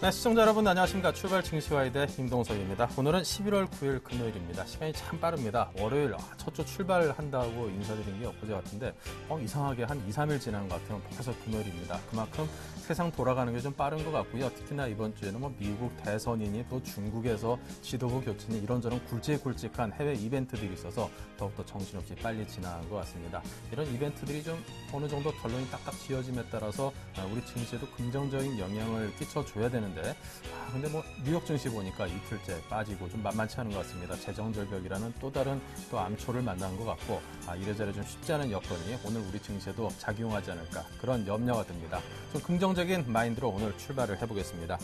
네, 시청자 여러분 안녕하십니까. 출발 증시와이드 임동석입니다. 오늘은 11월 9일 금요일입니다. 시간이 참 빠릅니다. 월요일 첫 주 출발한다고 인사드린 게 엊그제 같은데 이상하게 한 2, 3일 지난 것 같으면 벌써 금요일입니다. 그만큼 세상 돌아가는 게 좀 빠른 것 같고요. 특히나 이번 주에는 미국 대선이니 또 중국에서 지도부 교체니 이런저런 굵직굵직한 해외 이벤트들이 있어서 더욱더 정신없이 빨리 지나간 것 같습니다. 이런 이벤트들이 좀 어느 정도 결론이 딱딱 지어짐에 따라서 우리 증시에도 긍정적인 영향을 끼쳐줘야 되는데 근데 뉴욕 증시 보니까 이틀째 빠지고 좀 만만치 않은 것 같습니다. 재정절벽이라는 또 다른 또 암초를 만난 것 같고 이래저래 좀 쉽지 않은 여건이 오늘 우리 증시에도 작용하지 않을까 그런 염려가 듭니다. 좀 긍정적인 마인드로 오늘 출발을 해보겠습니다.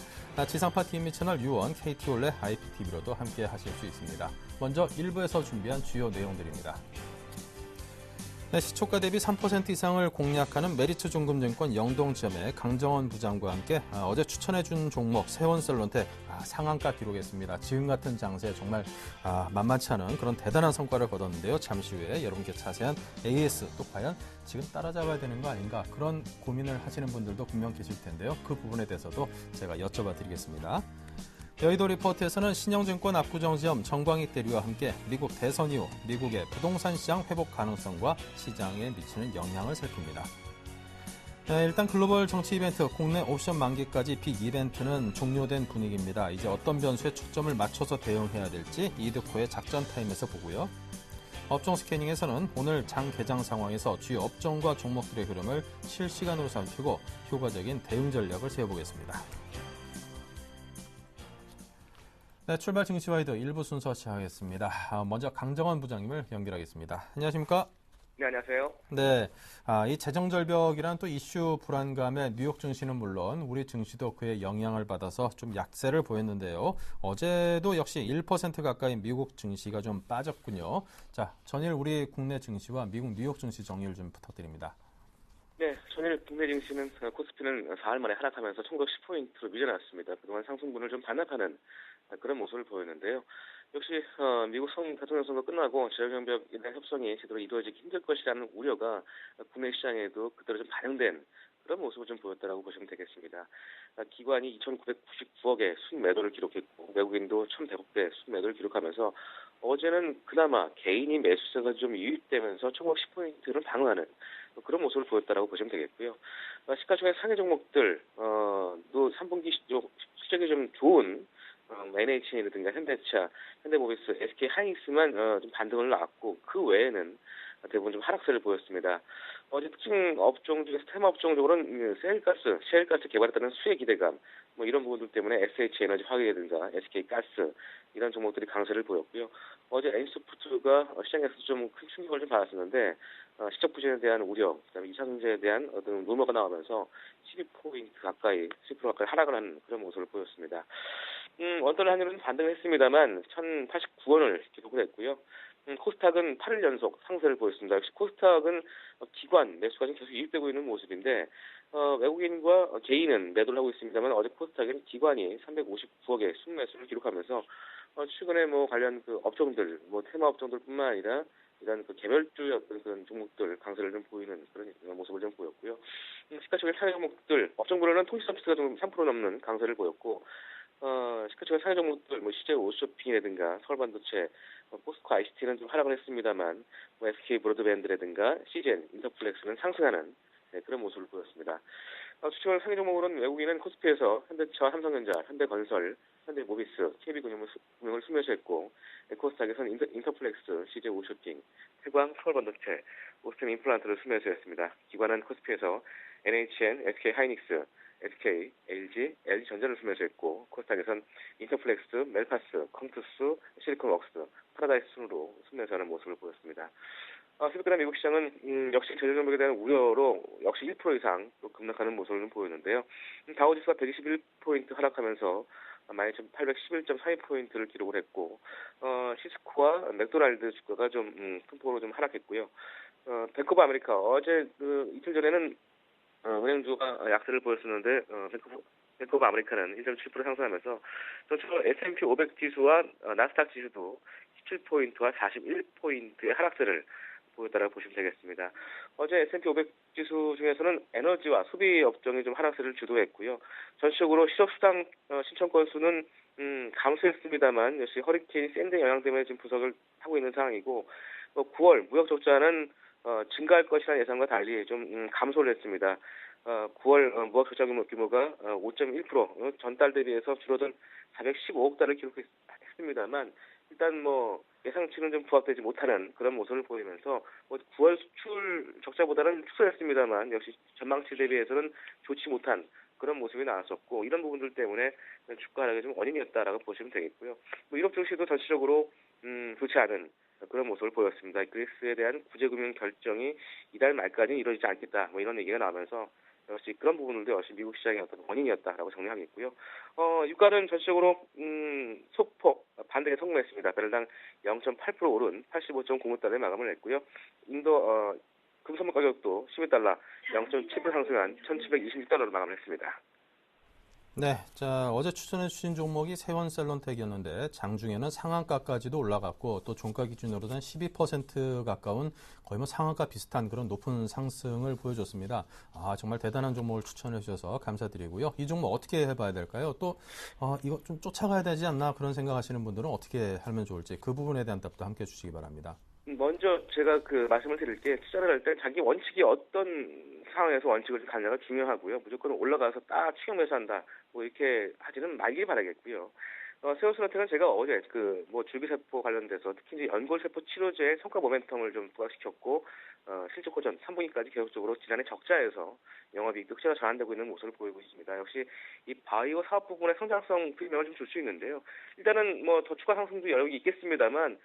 지상파 TV 채널 U1, KT올레, IPTV로도 함께 하실 수 있습니다. 먼저 1부에서 준비한 주요 내용들입니다. 네, 시초가 대비 3% 이상을 공략하는 메리츠중금증권 영동지점의 강정원 부장과 함께 어제 추천해준 종목 세원셀론텍 상한가 기록했습니다. 지금 같은 장세에 정말 만만치 않은 그런 대단한 성과를 거뒀는데요. 잠시 후에 여러분께 자세한 AS 또 과연 지금 따라잡아야 되는 거 아닌가 그런 고민을 하시는 분들도 분명 계실 텐데요. 그 부분에 대해서도 제가 여쭤봐 드리겠습니다. 여의도 리포트에서는 신영증권 압구정지점 정광익 대리와 함께 미국 대선 이후 미국의 부동산 시장 회복 가능성과 시장에 미치는 영향을 살핍니다. 일단 글로벌 정치 이벤트 국내 옵션 만기까지 빅 이벤트는 종료된 분위기입니다. 이제 어떤 변수에 초점을 맞춰서 대응해야 될지 이드코의 작전 타임에서 보고요. 업종 스캐닝에서는 오늘 장 개장 상황에서 주요 업종과 종목들의 흐름을 실시간으로 살피고 효과적인 대응 전략을 세워보겠습니다. 네, 출발 증시와이드 1부 순서 시작하겠습니다. 먼저 강정원 부장님을 연결하겠습니다. 안녕하십니까? 네, 안녕하세요. 네, 이 재정절벽이란 또 이슈 불안감에 뉴욕 증시는 물론 우리 증시도 그의 영향을 받아서 좀 약세를 보였는데요. 어제도 역시 1% 가까이 미국 증시가 좀 빠졌군요. 자, 전일 우리 국내 증시와 미국 뉴욕 증시 정리를 좀 부탁드립니다. 네, 전일 국내 증시는 코스피는 4일 만에 하락하면서 1910포인트로 밀려났습니다. 그동안 상승분을 좀 반납하는 그런 모습을 보였는데요. 역시 미국 대통령 선거 끝나고 재정협력에 대한 협상이 제대로 이루어지기 힘들 것이라는 우려가 국내 시장에도 그대로 좀 반영된 그런 모습을 좀 보였다라고 보시면 되겠습니다. 기관이 2,999억의 순매도를 기록했고 외국인도 1,100억대 순매도를 기록하면서 어제는 그나마 개인이 매수세가 좀 유입되면서 1910포인트를 방어하는 그런 모습을 보였다라고 보시면 되겠고요. 시가총액 상위 종목들 또 3분기 실적이 좀 좋은 NHN이라든가 현대차, 현대모비스, SK하이닉스만 좀 반등을 나왔고 그 외에는 대부분 좀 하락세를 보였습니다. 어제 특징 업종 중에서 테마 업종적으로는 셰일가스 개발에 따른 수혜 기대감, 이런 부분들 때문에 SH에너지 화학이라든가 SK가스 이런 종목들이 강세를 보였고요. 어제 NC소프트가 시장에서 좀 큰 충격을 좀 받았었는데 실적 부진에 대한 우려, 그다음에 이차 경제에 대한 어떤 루머가 나오면서 12% 가까이 하락을 하는 그런 모습을 보였습니다. 원달러 환율은 반등을 했습니다만 1,089원을 기록을 했고요. 코스닥은 8일 연속 상세를 보였습니다. 역시 코스닥은 기관 매수가 좀 계속 유입되고 있는 모습인데 외국인과 개인은 매도를 하고 있습니다만 어제 코스닥은 기관이 359억의 순매수를 기록하면서 최근에 관련 그 업종들, 테마 업종들뿐만 아니라 이런 그 개별주의 어떤 그런 종목들 강세를 좀 보이는 그런 모습을 좀 보였고요. 시가총액 상위 종목들 업종별로는 통신서비스가 좀 3% 넘는 강세를 보였고 시가총액 상위 종목들 CJ 오쇼핑이라든가 서울반도체, 포스코 ICT는 좀 하락을 했습니다만 SK 브로드밴드라든가 CGN, 인터플렉스는 상승하는 그런 모습을 보였습니다. 추천을 상위 종목으로는 외국인은 코스피에서 현대차, 삼성전자, 현대건설, 현대모비스, KB금융을 순매수했고 코스닥에서는 인터플렉스, CJ 오쇼핑, 태광, 서울반도체, 오스템 임플란트를 순매수했습니다. 기관은 코스피에서 NHN, SK하이닉스, SK, LG, LG전자를 순매수했고 코스닥에선 인터플렉스, 멜파스, 컴투스, 실리콘웍스, 파라다이스 순으로 순매수하는 모습을 보였습니다. 새벽에 미국 시장은 역시 재정정책에 대한 우려로 역시 1% 이상 또 급락하는 모습을 보였는데요. 다우지수가 121포인트 하락하면서 12,811.42포인트를 기록을 했고 시스코와 맥도날드 주가가 좀 큰 폭으로 좀 하락했고요. 뱅크 오브 아메리카 어제 이틀 전에는 은행주가 약세를 보였었는데 뱅크 오브 아메리카는 1.7% 상승하면서 전체적으로 S&P 500 지수와 나스닥 지수도 17포인트와 41포인트의 하락세를 보였다라고 보시면 되겠습니다. 어제 S&P 500 지수 중에서는 에너지와 소비 업종이 좀 하락세를 주도했고요. 전체적으로 실업수당 신청 건수는 감소했습니다만 역시 허리케인 샌드 영향 때문에 지금 부석을 하고 있는 상황이고 9월 무역 적자는 증가할 것이라는 예상과 달리 좀 감소를 했습니다. 9월 무역 적자 규모가 5.1% 전달 대비해서 줄어든 415억 달러를 기록했습니다만 일단 예상치는 좀 부합되지 못하는 그런 모습을 보이면서 9월 수출 적자보다는 축소했습니다만 역시 전망치 대비해서는 좋지 못한 그런 모습이 나왔었고 이런 부분들 때문에 주가 하락의 좀 원인이었다라고 보시면 되겠고요. 유럽 증시도 전체적으로 좋지 않은 그런 모습을 보였습니다. 그리스에 대한 구제금융 결정이 이달 말까지 이루어지지 않겠다 이런 얘기가 나오면서 역시 그런 부분들도 역시 미국 시장의 어떤 원인이었다라고 정리하겠고요. 유가는 전체적으로 소폭 반등에 성공했습니다. 배럴당 0.8% 오른 85.05달러에 마감을 했고요. 인도 금선물 가격도 12달러 0.7% 상승한 1,726달러로 마감을 했습니다. 네, 자 어제 추천해 주신 종목이 세원셀론텍이었는데 장중에는 상한가까지도 올라갔고 또 종가 기준으로는 12% 가까운 거의 상한가 비슷한 그런 높은 상승을 보여줬습니다. 정말 대단한 종목을 추천해 주셔서 감사드리고요. 이 종목 어떻게 해봐야 될까요? 또 이거 좀 쫓아가야 되지 않나 그런 생각하시는 분들은 어떻게 하면 좋을지 그 부분에 대한 답도 함께 해주시기 바랍니다. 먼저 제가 말씀을 드릴 게 투자를 할 때 자기 원칙이 어떤 상황에서 원칙을 가느냐가 중요하고요. 무조건 올라가서 딱 추격 매수한다 이렇게 하지는 말길 바라겠고요. 세워스한테는 제가 어제 줄기세포 관련돼서 특히 이제 연골세포 치료제의 성과 모멘텀을 좀 부각시켰고 실적 호전 3분기까지 계속적으로 지난해 적자에서 영업이익 흑자가 전환되고 있는 모습을 보이고 있습니다. 역시 이 바이오 사업 부분의 성장성 분명을 좀 줄 수 있는데요. 일단은 더 추가 상승도 여력이 있겠습니다만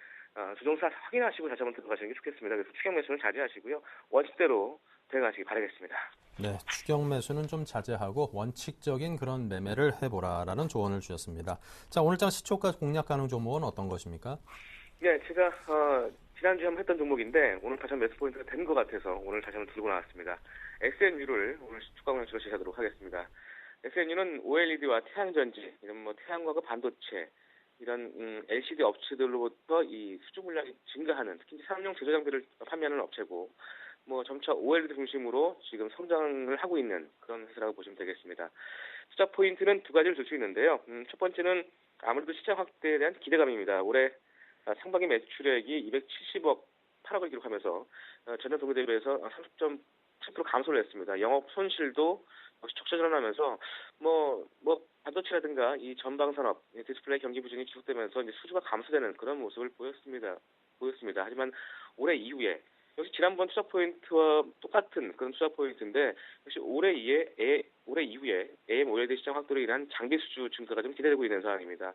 조정사 확인하시고 다시 한번 들어가시는 게 좋겠습니다. 그래서 추격 매수는 자제하시고요. 원칙대로 대응하시기 바라겠습니다. 네, 추격 매수는 좀 자제하고 원칙적인 그런 매매를 해보라라는 조언을 주셨습니다. 자, 오늘장 시초가 공략 가능 종목은 어떤 것입니까? 네, 제가 지난주에 한번 했던 종목인데 오늘 다시 한번 매수 포인트가 된 것 같아서 오늘 다시 한번 들고 나왔습니다. SNU를 오늘 주가 공략으로 제시하도록 하겠습니다. SNU는 OLED와 태양전지, 이런 태양광과 반도체, 이런 LCD 업체들로부터 이 수주 물량이 증가하는 특히 산업용 제조 장비를 판매하는 업체고 점차 OLED 중심으로 지금 성장을 하고 있는 그런 회사라고 보시면 되겠습니다. 투자 포인트는 두 가지를 줄 수 있는데요. 첫 번째는 아무래도 시장 확대에 대한 기대감입니다. 올해 상반기 매출액이 270억 8억을 기록하면서 전년 동기 대비해서 30.7% 감소를 했습니다. 영업 손실도 역시 적자 전환하면서 반도체라든가 이 전방 산업 디스플레이 경기 부진이 지속되면서 이제 수주가 감소되는 그런 모습을 보였습니다. 하지만 올해 이후에 역시 지난번 투자 포인트와 똑같은 그런 투자 포인트인데 역시 올해 이후에 AM OLED 시장 확대로 인한 장비 수주 증가가 좀 기대되고 있는 상황입니다.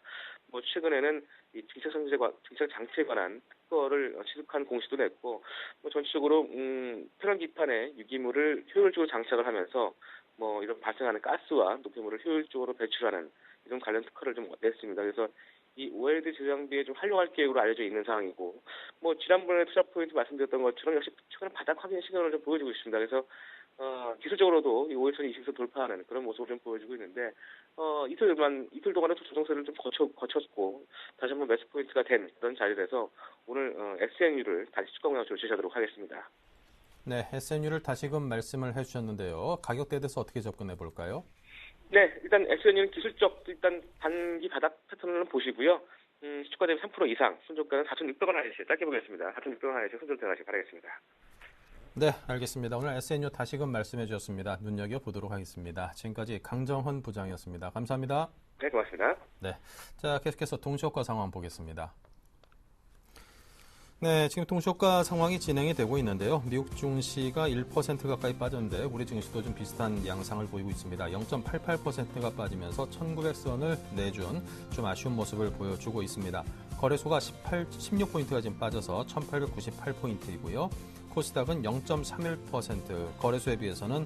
최근에는 이 증착 장치에 관한 특허를 취득한 공시도 냈고 전체적으로 패널 기판에 유기물을 효율적으로 장착을 하면서 이런 발생하는 가스와 노폐물을 효율적으로 배출하는 이런 관련 특허를 좀 냈습니다. 그래서 이 OLED 제조장비에 좀 활용할 계획으로 알려져 있는 상황이고 지난번에 투자 포인트 말씀드렸던 것처럼 역시 최근 바닥 확인 시그널을 좀 보여주고 있습니다. 그래서 기술적으로도 이 5일선 20선 돌파하는 그런 모습을 좀 보여주고 있는데 이틀 동안에 조정세를 좀 거쳤고 다시 한번 매수 포인트가 된 그런 자리라서 오늘 SNU를 다시 주가 공략으로 제시하도록 하겠습니다. 네, SNU를 다시금 말씀을 해주셨는데요. 가격대에 대해서 어떻게 접근해 볼까요? 네, 일단 SNU는 기술적 일단 단기 바닥 패턴을 보시고요. 시초가 대비 3% 이상, 손절가는 4,600원 하나씩 짧게 보겠습니다. 4,600원 하나씩 손절 들어가시기 바라겠습니다. 네, 알겠습니다. 오늘 SNU 다시금 말씀해 주셨습니다. 눈여겨보도록 하겠습니다. 지금까지 강정헌 부장이었습니다. 감사합니다. 네, 고맙습니다. 네, 자 계속해서 동시효과 상황 보겠습니다. 네, 지금 동시효과 상황이 진행이 되고 있는데요. 미국 증시가 1% 가까이 빠졌는데 우리 증시도 좀 비슷한 양상을 보이고 있습니다. 0.88%가 빠지면서 1900선을 내준 좀 아쉬운 모습을 보여주고 있습니다. 거래소가 16포인트가 지금 빠져서 1898포인트이고요. 코스닥은 0.31% 거래소에 비해서는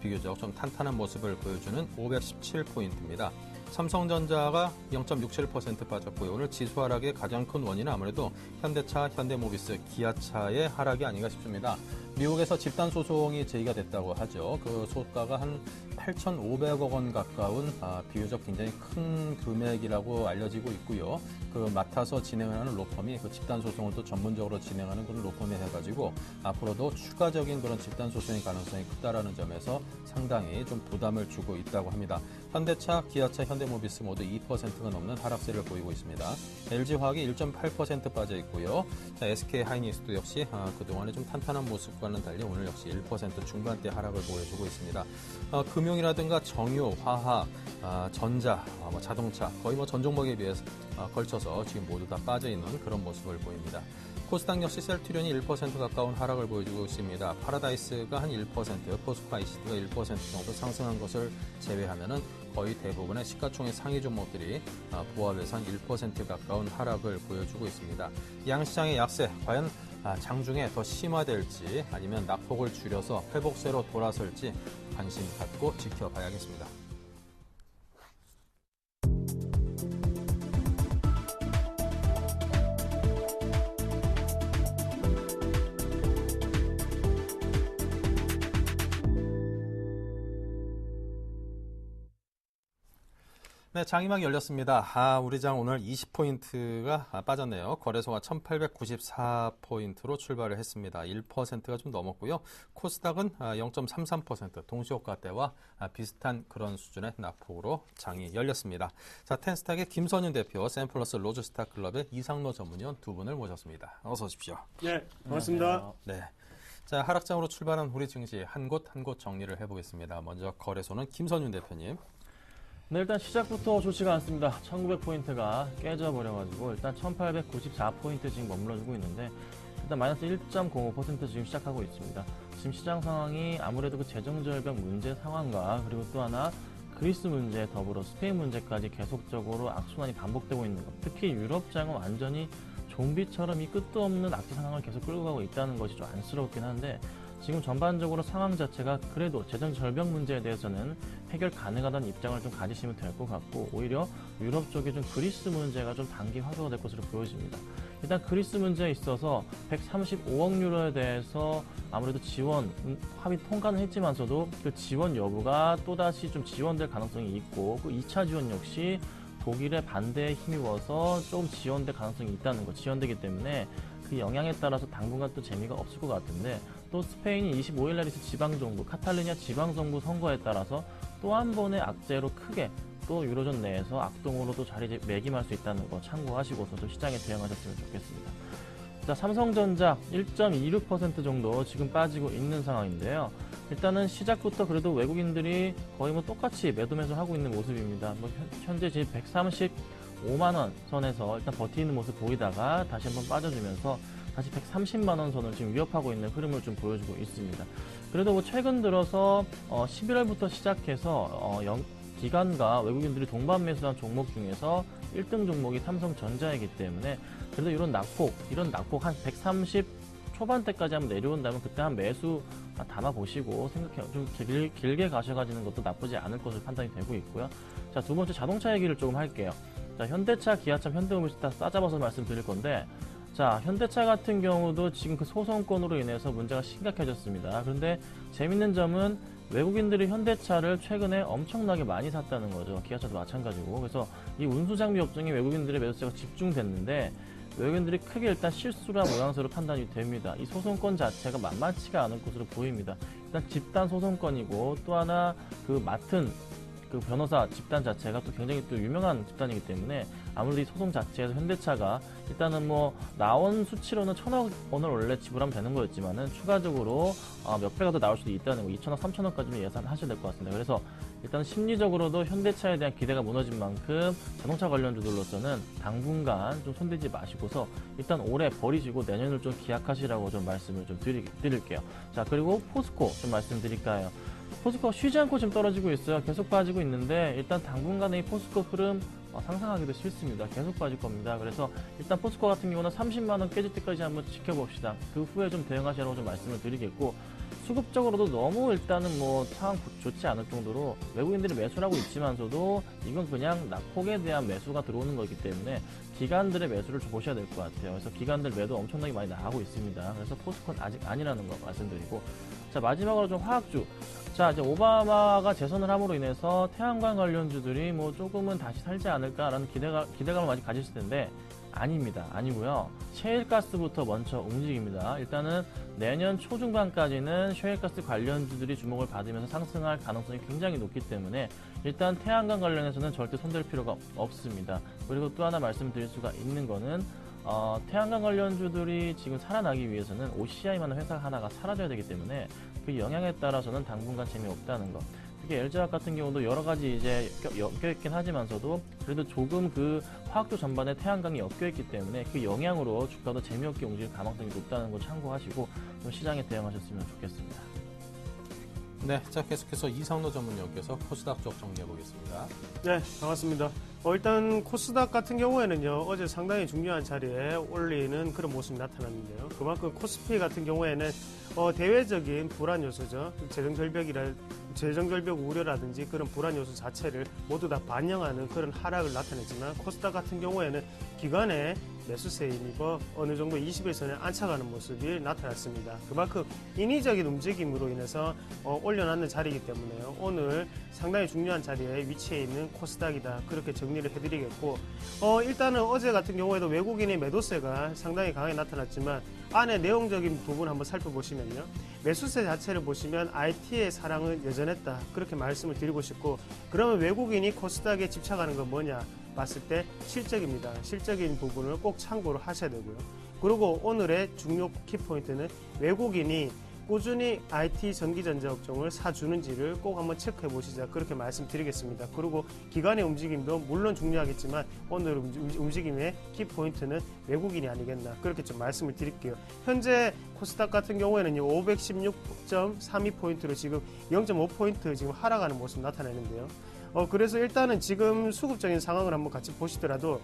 비교적 좀 탄탄한 모습을 보여주는 517포인트입니다. 삼성전자가 0.67% 빠졌고요. 오늘 지수 하락의 가장 큰 원인은 아무래도 현대차, 현대모비스, 기아차의 하락이 아닌가 싶습니다. 미국에서 집단 소송이 제기가 됐다고 하죠. 그 소가가 한 8,500억 원 가까운 비교적 굉장히 큰 금액이라고 알려지고 있고요. 그 맡아서 진행하는 로펌이 그 집단 소송을 또 전문적으로 진행하는 그런 로펌이 해가지고 앞으로도 추가적인 그런 집단 소송의 가능성이 크다라는 점에서 상당히 좀 부담을 주고 있다고 합니다. 현대차, 기아차, 현대모비스 모두 2%가 넘는 하락세를 보이고 있습니다. LG화학이 1.8% 빠져 있고요. SK하이닉스도 역시 그동안에 좀 탄탄한 모습과는 달리 오늘 역시 1% 중반대 하락을 보여주고 있습니다. 금융이라든가 정유, 화학, 전자, 자동차 거의 전 종목에 비해서 걸쳐서 지금 모두 다 빠져 있는 그런 모습을 보입니다. 코스닥 역시 셀트리온이 1% 가까운 하락을 보여주고 있습니다. 파라다이스가 한 1%, 포스코 ICT가 1% 정도 상승한 것을 제외하면은 거의 대부분의 시가총액 상위 종목들이 보합에서 한 1% 가까운 하락을 보여주고 있습니다. 양시장의 약세, 과연 장중에 더 심화될지 아니면 낙폭을 줄여서 회복세로 돌아설지 관심 갖고 지켜봐야겠습니다. 네, 장이막 열렸습니다. 우리 장 오늘 20포인트가 빠졌네요. 거래소가 1894포인트로 출발을 했습니다. 1%가 좀 넘었고요. 코스닥은 0.33% 동시효과대와 비슷한 그런 수준의 낙폭으로 장이 열렸습니다. 자, 텐스탁의 김선윤 대표, 샘플러스 로즈스타클럽의 이상로 전문위원 두 분을 모셨습니다. 어서 오십시오. 네, 반갑습니다. 네. 자, 하락장으로 출발한 우리 증시 한 곳 한 곳 정리를 해보겠습니다. 먼저 거래소는 김선윤 대표님. 네, 일단 시작부터 좋지가 않습니다. 1900포인트가 깨져버려가지고 일단 1894포인트 지금 머물러주고 있는데 일단 마이너스 1.05% 지금 시작하고 있습니다. 지금 시장 상황이 아무래도 그 재정절벽 문제 상황과 그리고 또 하나 그리스 문제 더불어 스페인 문제까지 계속적으로 악순환이 반복되고 있는 것. 특히 유럽장은 완전히 좀비처럼 이 끝도 없는 악재 상황을 계속 끌고 가고 있다는 것이 좀 안쓰럽긴 한데 지금 전반적으로 상황 자체가 그래도 재정 절벽 문제에 대해서는 해결 가능하다는 입장을 좀 가지시면 될 것 같고 오히려 유럽 쪽에 좀 그리스 문제가 좀 단기 화두가 될 것으로 보여집니다. 일단 그리스 문제에 있어서 135억 유로에 대해서 아무래도 지원 합의 통과는 했지만서도 그 지원 여부가 또다시 좀 지원될 가능성이 있고 그 2차 지원 역시 독일의 반대에 힘입어서 좀 지연될 가능성이 있다는 거, 지연되기 때문에 그 영향에 따라서 당분간 또 재미가 없을 것 같은데 또 스페인이 25일 날 있을 지방정부, 카탈루냐 지방정부 선거에 따라서 또 한 번의 악재로 크게 또 유로존 내에서 악동으로 또 자리매김할 수 있다는 거 참고하시고서 좀 시장에 대응하셨으면 좋겠습니다. 자, 삼성전자 1.26% 정도 지금 빠지고 있는 상황인데요. 일단은 시작부터 그래도 외국인들이 거의 똑같이 매도 하고 있는 모습입니다. 현재 지금 135만원 선에서 일단 버티는 모습 보이다가 다시 한번 빠져주면서 다시 130만원 선을 지금 위협하고 있는 흐름을 좀 보여주고 있습니다. 그래도 최근 들어서 11월부터 시작해서 기관과 외국인들이 동반 매수한 종목 중에서 1등 종목이 삼성전자이기 때문에 그래도 이런 낙폭 한 130 초반대까지 한번 내려온다면 그때 한 매수 담아보시고 좀 길게 가셔가지는 것도 나쁘지 않을 것으로 판단이 되고 있고요. 자, 두 번째 자동차 얘기를 조금 할게요. 자, 현대차, 기아차, 현대모비스 다 싸잡아서 말씀드릴 건데 자, 현대차 같은 경우도 지금 그 소송권으로 인해서 문제가 심각해졌습니다. 그런데 재밌는 점은 외국인들이 현대차를 최근에 엄청나게 많이 샀다는 거죠. 기아차도 마찬가지고. 그래서 이 운수장비 업종에 외국인들의 매수세가 집중됐는데 외국인들이 크게 일단 실수라 모양새로 판단이 됩니다. 이 소송권 자체가 만만치가 않은 것으로 보입니다. 일단 집단 소송권이고 또 하나 그 맡은 그 변호사 집단 자체가 또 굉장히 또 유명한 집단이기 때문에 아무래도 이 소송 자체에서 현대차가 일단은 나온 수치로는 1,000억 원을 원래 지불하면 되는 거였지만은 추가적으로 몇 배가 더 나올 수도 있다는 거 2,000억, 3,000억까지는 예상하셔야 될 것 같습니다. 그래서 일단 심리적으로도 현대차에 대한 기대가 무너진 만큼 자동차 관련주들로서는 당분간 좀 손대지 마시고서 일단 올해 버리시고 내년을 좀 기약하시라고 좀 말씀을 좀 드릴게요. 자, 그리고 포스코 좀 말씀드릴까요? 포스코 쉬지 않고 지금 떨어지고 있어요. 계속 빠지고 있는데 일단 당분간의 이 포스코 흐름 상상하기도 싫습니다. 계속 빠질 겁니다. 그래서 일단 포스코 같은 경우는 30만 원 깨질 때까지 한번 지켜봅시다. 그 후에 좀 대응하시라고 좀 말씀을 드리겠고, 수급적으로도 너무 일단은 뭐 상황 좋지 않을 정도로 외국인들이 매수를 하고 있지만서도 이건 그냥 낙폭에 대한 매수가 들어오는 거기 때문에 기관들의 매수를 좀 보셔야 될 것 같아요. 그래서 기관들 매도 엄청나게 많이 나가고 있습니다. 그래서 포스코는 아직 아니라는 거 말씀드리고, 자 마지막으로 좀 화학주. 자 이제 오바마가 재선을 함으로 인해서 태양광 관련주들이 뭐 조금은 다시 살지 않을까라는 기대감을 많이 가지실 텐데 아닙니다. 아니고요. 셰일가스부터 먼저 움직입니다. 일단은 내년 초중반까지는 셰일가스 관련주들이 주목을 받으면서 상승할 가능성이 굉장히 높기 때문에 일단 태양광 관련해서는 절대 손댈 필요가 없습니다. 그리고 또 하나 말씀드릴 수가 있는 거는 태양광 관련주들이 지금 살아나기 위해서는 OCI만한 회사 하나가 사라져야 되기 때문에 그 영향에 따라서는 당분간 재미없다는 거. 특히 LG화학 같은 경우도 여러 가지 이제 엮여있긴 하지만서도 그래도 조금 그 화학도 전반에 태양광이 엮여있기 때문에 그 영향으로 주가도 재미없게 움직일 가능성이 높다는 걸 참고하시고 좀 시장에 대응하셨으면 좋겠습니다. 네, 자 계속해서 이상로 전문위원께서 코스닥 쪽 정리해 보겠습니다. 네, 반갑습니다. 일단 코스닥 같은 경우에는요, 어제 상당히 중요한 자리에 올리는 그런 모습이 나타났는데요. 그만큼 코스피 같은 경우에는 대외적인 불안 요소죠. 재정절벽 우려라든지 그런 불안 요소 자체를 모두 다 반영하는 그런 하락을 나타냈지만 코스닥 같은 경우에는 기관의 매수세에 힘입어 어느 정도 20일선에 안착하는 모습이 나타났습니다. 그만큼 인위적인 움직임으로 인해서 올려놨는 자리이기 때문에요. 오늘 상당히 중요한 자리에 위치해 있는 코스닥이다. 그렇게 정리를 해드리겠고 일단은 어제 같은 경우에도 외국인의 매도세가 상당히 강하게 나타났지만 안에 내용적인 부분 한번 살펴보시면요. 매수세 자체를 보시면 IT의 사랑은 여전했다. 그렇게 말씀을 드리고 싶고 그러면 외국인이 코스닥에 집착하는 건 뭐냐? 봤을 때 실적입니다. 실적인 부분을 꼭 참고를 하셔야 되고요. 그리고 오늘의 중요 키포인트는 외국인이 꾸준히 IT 전기전자 업종을 사주는지를 꼭 한번 체크해 보시자 그렇게 말씀드리겠습니다. 그리고 기관의 움직임도 물론 중요하겠지만 오늘 움직임의 키포인트는 외국인이 아니겠나 그렇게 좀 말씀을 드릴게요. 현재 코스닥 같은 경우에는 516.32포인트로 지금 0.5포인트 지금 하락하는 모습 나타내는데요. 그래서 일단은 지금 수급적인 상황을 한번 같이 보시더라도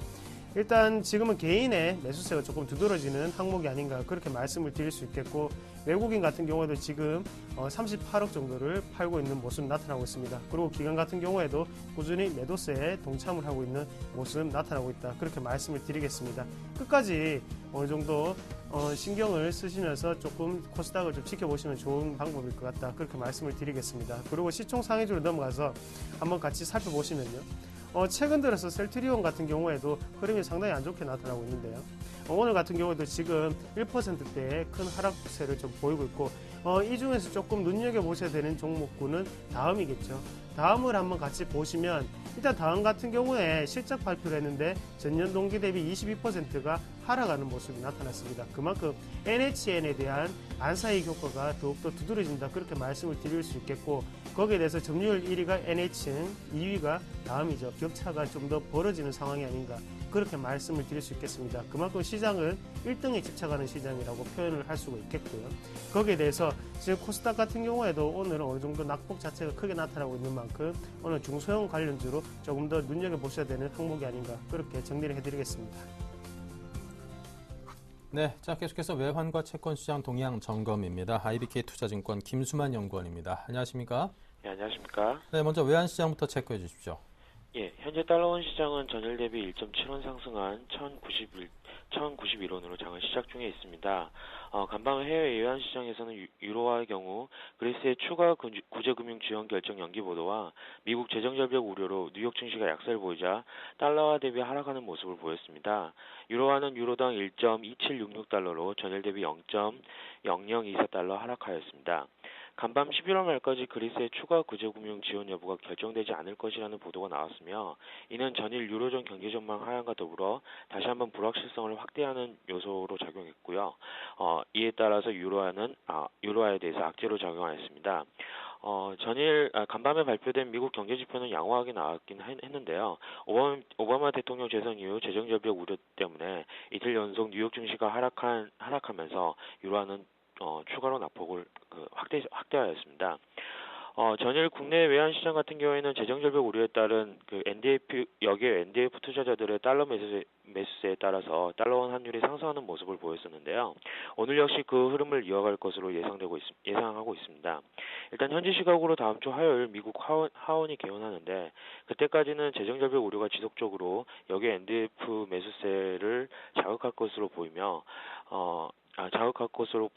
일단 지금은 개인의 매수세가 조금 두드러지는 항목이 아닌가 그렇게 말씀을 드릴 수 있겠고 외국인 같은 경우에도 지금 38억 정도를 팔고 있는 모습 나타나고 있습니다. 그리고 기관 같은 경우에도 꾸준히 매도세에 동참을 하고 있는 모습 나타나고 있다. 그렇게 말씀을 드리겠습니다. 끝까지 어느 정도 신경을 쓰시면서 조금 코스닥을 좀 지켜보시면 좋은 방법일 것 같다. 그렇게 말씀을 드리겠습니다. 그리고 시총 상위주로 넘어가서 한번 같이 살펴보시면요. 최근 들어서 셀트리온 같은 경우에도 흐름이 상당히 안 좋게 나타나고 있는데요. 오늘 같은 경우에도 지금 1%대의 큰 하락세를 좀 보이고 있고 이 중에서 조금 눈여겨보셔야 되는 종목군은 다음이겠죠. 다음을 한번 같이 보시면 일단 다음 같은 경우에 실적 발표를 했는데 전년 동기 대비 22%가 하락하는 모습이 나타났습니다. 그만큼 NHN에 대한 안사이익 효과가 더욱더 두드러진다 그렇게 말씀을 드릴 수 있겠고 거기에 대해서 점유율 1위가 NHN, 2위가 다음이죠. 격차가 좀 더 벌어지는 상황이 아닌가 그렇게 말씀을 드릴 수 있겠습니다. 그만큼 시장은 1등에 집착하는 시장이라고 표현을 할 수가 있겠고요. 거기에 대해서 지금 코스닥 같은 경우에도 오늘은 어느 정도 낙폭 자체가 크게 나타나고 있는 만큼 오늘 중소형 관련주로 조금 더 눈여겨보셔야 되는 항목이 아닌가 그렇게 정리를 해드리겠습니다. 네, 자 계속해서 외환과 채권 시장 동향 점검입니다. IBK 투자증권 김수만 연구원입니다. 안녕하십니까? 네, 안녕하십니까? 네, 먼저 외환 시장부터 체크해 주십시오. 예, 현재 달러원 시장은 전일 대비 1.7원 상승한 1,091원으로 장을 시작 중에 있습니다. 간밤 해외 외환 시장에서는 유로화의 경우 그리스의 추가 구제금융 지원 결정 연기 보도와 미국 재정절벽 우려로 뉴욕 증시가 약세를 보이자 달러화 대비 하락하는 모습을 보였습니다. 유로화는 유로당 1.2766달러로 전일 대비 0.0024달러 하락하였습니다. 간밤 11월 말까지 그리스의 추가 구제금융 지원 여부가 결정되지 않을 것이라는 보도가 나왔으며 이는 전일 유로존 경제 전망 하향과 더불어 다시 한번 불확실성을 확대하는 요소로 작용했고요. 이에 따라서 유로화에 대해서 악재로 작용하였습니다. 전일 간밤에 발표된 미국 경제 지표는 양호하게 나왔긴 했는데요. 오바마 대통령 재선 이후 재정절벽 우려 때문에 이틀 연속 뉴욕 증시가 하락하면서 유로화는 추가로 낙폭을 확대하였습니다. 전일 국내 외환 시장 같은 경우에는 재정 절벽 우려에 따른 그 여기에 NDF 투자자들의 달러 매수세에 따라서 달러원 환율이 상승하는 모습을 보였었는데요. 오늘 역시 그 흐름을 이어갈 것으로 예상하고 있습니다. 일단 현지 시각으로 다음 주 화요일 미국 하원이 개원하는데 그때까지는 재정 절벽 우려가 지속적으로 여기에 NDF 매수세를 자극할 것으로 보이며 자극할 것으로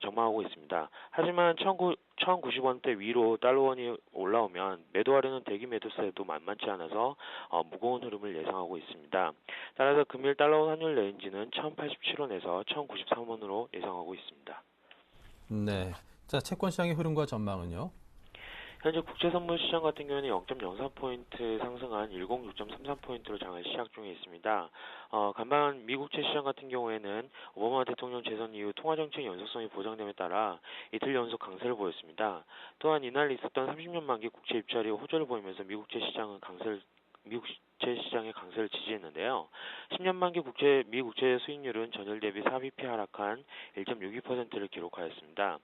전망하고 있습니다. 하지만 1,090원대 위로 달러원이 올라오면 매도하려는 대기 매도세도 만만치 않아서 무거운 흐름을 예상하고 있습니다. 따라서 금일 달러원 환율 레인지는 1,087원에서 1,093원으로 예상하고 있습니다. 네. 자, 채권 시장의 흐름과 전망은요? 현재 국제선물 시장 같은 경우에는 0.03포인트 상승한 106.33포인트로 장을 시작 중에 있습니다. 간밤 미국채 시장 같은 경우에는 오바마 대통령 재선 이후 통화정책 연속성이 보장됨에 따라 이틀 연속 강세를 보였습니다. 또한 이날 있었던 30년 만기 국채 입찰이 호조를 보이면서 미국채 시장의 강세를 지지했는데요. 10년 만기 미국채 수익률은 전일 대비 4bp 하락한 1.62%를 기록하였습니다.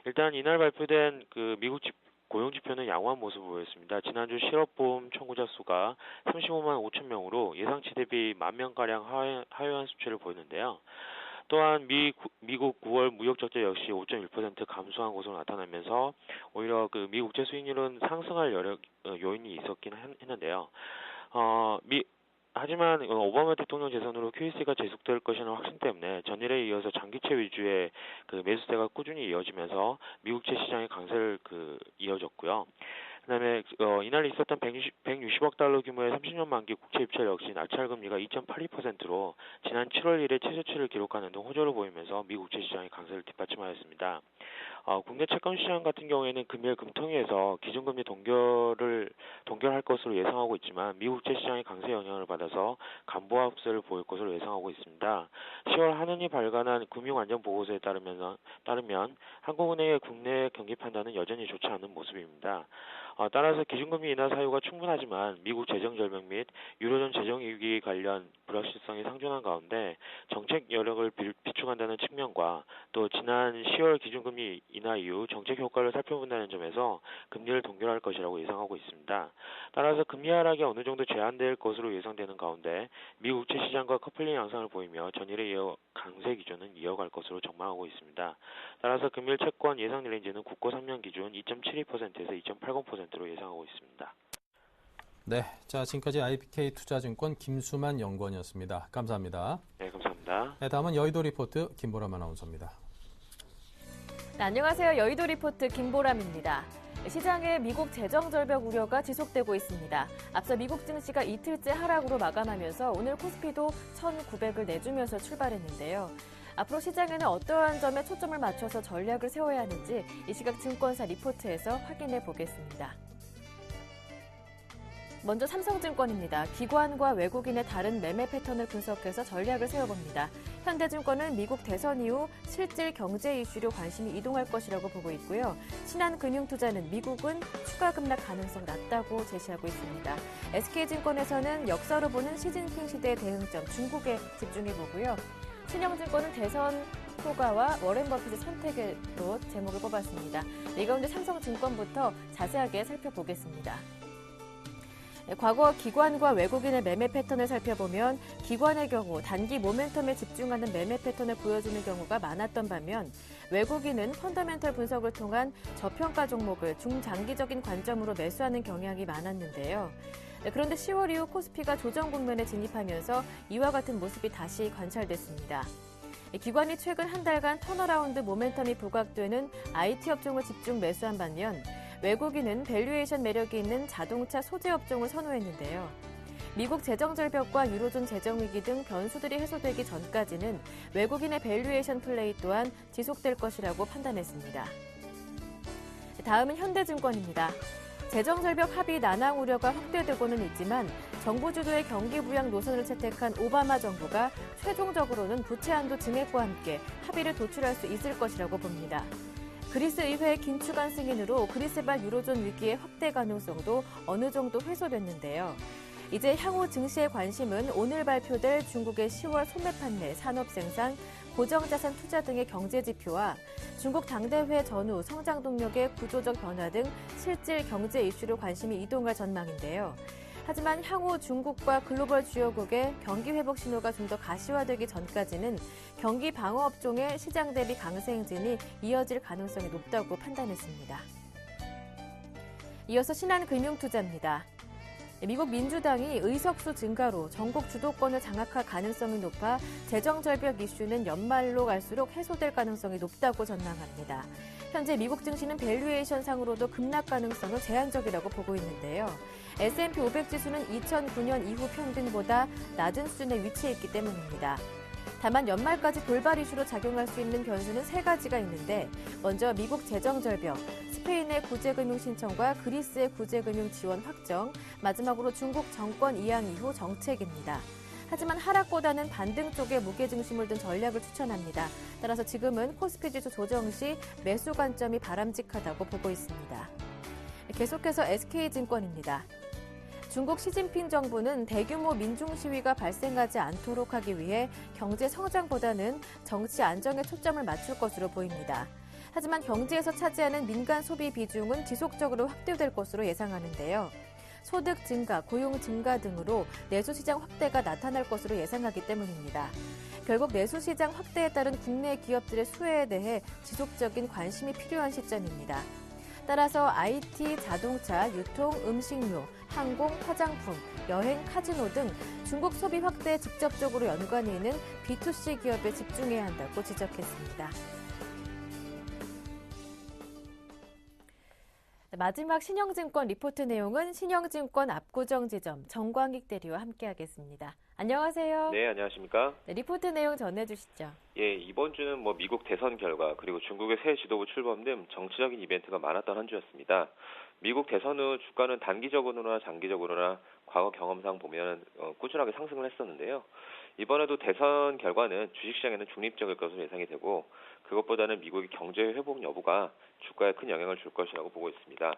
일단 이날 발표된 그 미국 고용지표는 양호한 모습을 보였습니다. 지난주 실업보험 청구자 수가 35만 5천 명으로 예상치 대비 10,000명가량 하회한 수치를 보였는데요. 또한 미국 9월 무역 적자 역시 5.1% 감소한 것으로 나타나면서 오히려 그 미국채 수익률은 상승할 요인이 있었긴 했는데요. 하지만 오바마 대통령 재선으로 QEC가 지속될 것이라는 확신 때문에 전일에 이어서 장기채 위주의 그 매수세가 꾸준히 이어지면서 미국채 시장의 강세를 이어졌고요. 그다음에 이날 있었던 160억 달러 규모의 30년 만기 국채 입찰 역시 낙찰 금리가 2.82%로 지난 7월 1일 최저치를 기록하는 등 호조를 보이면서 미국채 시장의 강세를 뒷받침하였습니다. 국내 채권 시장 같은 경우에는 금일 금통위에서 기준금리 동결할 것으로 예상하고 있지만 미국채 시장의 강세 영향을 받아서 간보합세를 보일 것으로 예상하고 있습니다. 10월 한은이 발간한 금융안전보고서에 따르면 한국은행의 국내 경기 판단은 여전히 좋지 않은 모습입니다. 따라서 기준금리 인하 사유가 충분하지만 미국 재정 절벽 및 유로존 재정 위기 관련 불확실성이 상존한 가운데 정책 여력을 비축한다는 측면과 또 지난 10월 기준금리 인하 이후 정책 효과를 살펴본다는 점에서 금리를 동결할 것이라고 예상하고 있습니다. 따라서 금리 하락이 어느 정도 제한될 것으로 예상되는 가운데 미국채 시장과 커플링 양상을 보이며 전일에 이어 강세 기조는 이어갈 것으로 전망하고 있습니다. 따라서 금일 채권 예상 레인지는 국고 3년 기준 2.72%에서 2.80%로 예상하고 있습니다. 네, 자 지금까지 IBK 투자증권 김수만 연구원이었습니다. 감사합니다. 네, 감사합니다. 네, 다음은 여의도 리포트 김보람 아나운서입니다. 네, 안녕하세요. 여의도 리포트 김보람입니다. 시장의 미국 재정 절벽 우려가 지속되고 있습니다. 앞서 미국 증시가 이틀째 하락으로 마감하면서 오늘 코스피도 1,900을 내주면서 출발했는데요. 앞으로 시장에는 어떠한 점에 초점을 맞춰서 전략을 세워야 하는지 이 시각 증권사 리포트에서 확인해 보겠습니다. 먼저 삼성증권입니다. 기관과 외국인의 다른 매매 패턴을 분석해서 전략을 세워봅니다. 현대증권은 미국 대선 이후 실질 경제 이슈로 관심이 이동할 것이라고 보고 있고요. 신한금융투자는 미국은 추가 급락 가능성 낮다고 제시하고 있습니다. SK증권에서는 역사로 보는 시진핑 시대의 대응점 중국에 집중해보고요. 신영증권은 대선 효과와 워렌 버핏의 선택으로 제목을 뽑았습니다. 이 가운데 삼성증권부터 자세하게 살펴보겠습니다. 과거 기관과 외국인의 매매 패턴을 살펴보면 기관의 경우 단기 모멘텀에 집중하는 매매 패턴을 보여주는 경우가 많았던 반면 외국인은 펀더멘털 분석을 통한 저평가 종목을 중장기적인 관점으로 매수하는 경향이 많았는데요. 그런데 10월 이후 코스피가 조정 국면에 진입하면서 이와 같은 모습이 다시 관찰됐습니다. 기관이 최근 한 달간 턴어라운드 모멘텀이 부각되는 IT 업종을 집중 매수한 반면 외국인은 밸류에이션 매력이 있는 자동차 소재 업종을 선호했는데요. 미국 재정 절벽과 유로존 재정 위기 등 변수들이 해소되기 전까지는 외국인의 밸류에이션 플레이 또한 지속될 것이라고 판단했습니다. 다음은 현대증권입니다. 재정 절벽 합의 난항 우려가 확대되고는 있지만 정부 주도의 경기 부양 노선을 채택한 오바마 정부가 최종적으로는 부채 한도 증액과 함께 합의를 도출할 수 있을 것이라고 봅니다. 그리스 의회의 긴축안 승인으로 그리스발 유로존 위기의 확대 가능성도 어느 정도 해소됐는데요. 이제 향후 증시의 관심은 오늘 발표될 중국의 10월 소매 판매, 산업 생산, 고정자산 투자 등의 경제 지표와 중국 당대회 전후 성장 동력의 구조적 변화 등 실질 경제 이슈로 관심이 이동할 전망인데요. 하지만 향후 중국과 글로벌 주요국의 경기 회복 신호가 좀 더 가시화되기 전까지는 경기 방어 업종의 시장 대비 강세 행진이 이어질 가능성이 높다고 판단했습니다. 이어서 신한금융투자입니다. 미국 민주당이 의석수 증가로 전국 주도권을 장악할 가능성이 높아 재정절벽 이슈는 연말로 갈수록 해소될 가능성이 높다고 전망합니다. 현재 미국 증시는 밸류에이션 상으로도 급락 가능성은 제한적이라고 보고 있는데요. S&P 500 지수는 2009년 이후 평균보다 낮은 수준에 위치해 있기 때문입니다. 다만 연말까지 돌발 이슈로 작용할 수 있는 변수는 세 가지가 있는데 먼저 미국 재정절벽, 스페인의 구제금융 신청과 그리스의 구제금융 지원 확정, 마지막으로 중국 정권 이양 이후 정책입니다. 하지만 하락보다는 반등 쪽에 무게중심을 둔 전략을 추천합니다. 따라서 지금은 코스피 지수 조정 시 매수 관점이 바람직하다고 보고 있습니다. 계속해서 SK증권입니다. 중국 시진핑 정부는 대규모 민중 시위가 발생하지 않도록 하기 위해 경제 성장보다는 정치 안정에 초점을 맞출 것으로 보입니다. 하지만 경제에서 차지하는 민간 소비 비중은 지속적으로 확대될 것으로 예상하는데요. 소득 증가, 고용 증가 등으로 내수시장 확대가 나타날 것으로 예상하기 때문입니다. 결국 내수시장 확대에 따른 국내 기업들의 수혜에 대해 지속적인 관심이 필요한 시점입니다. 따라서 IT, 자동차, 유통, 음식료, 항공, 화장품, 여행, 카지노 등 중국 소비 확대에 직접적으로 연관이 있는 B2C 기업에 집중해야 한다고 지적했습니다. 마지막 신영증권 리포트 내용은 신영증권 압구정지점 정광익 대리와 함께하겠습니다. 안녕하세요. 네, 안녕하십니까? 네, 리포트 내용 전해주시죠. 예, 이번 주는 미국 대선 결과 그리고 중국의 새 지도부 출범 등 정치적인 이벤트가 많았던 한 주였습니다. 미국 대선 후 주가는 단기적으로나 장기적으로나 과거 경험상 보면 꾸준하게 상승을 했었는데요. 이번에도 대선 결과는 주식시장에는 중립적일 것으로 예상이 되고 그것보다는 미국의 경제 회복 여부가 주가에 큰 영향을 줄 것이라고 보고 있습니다.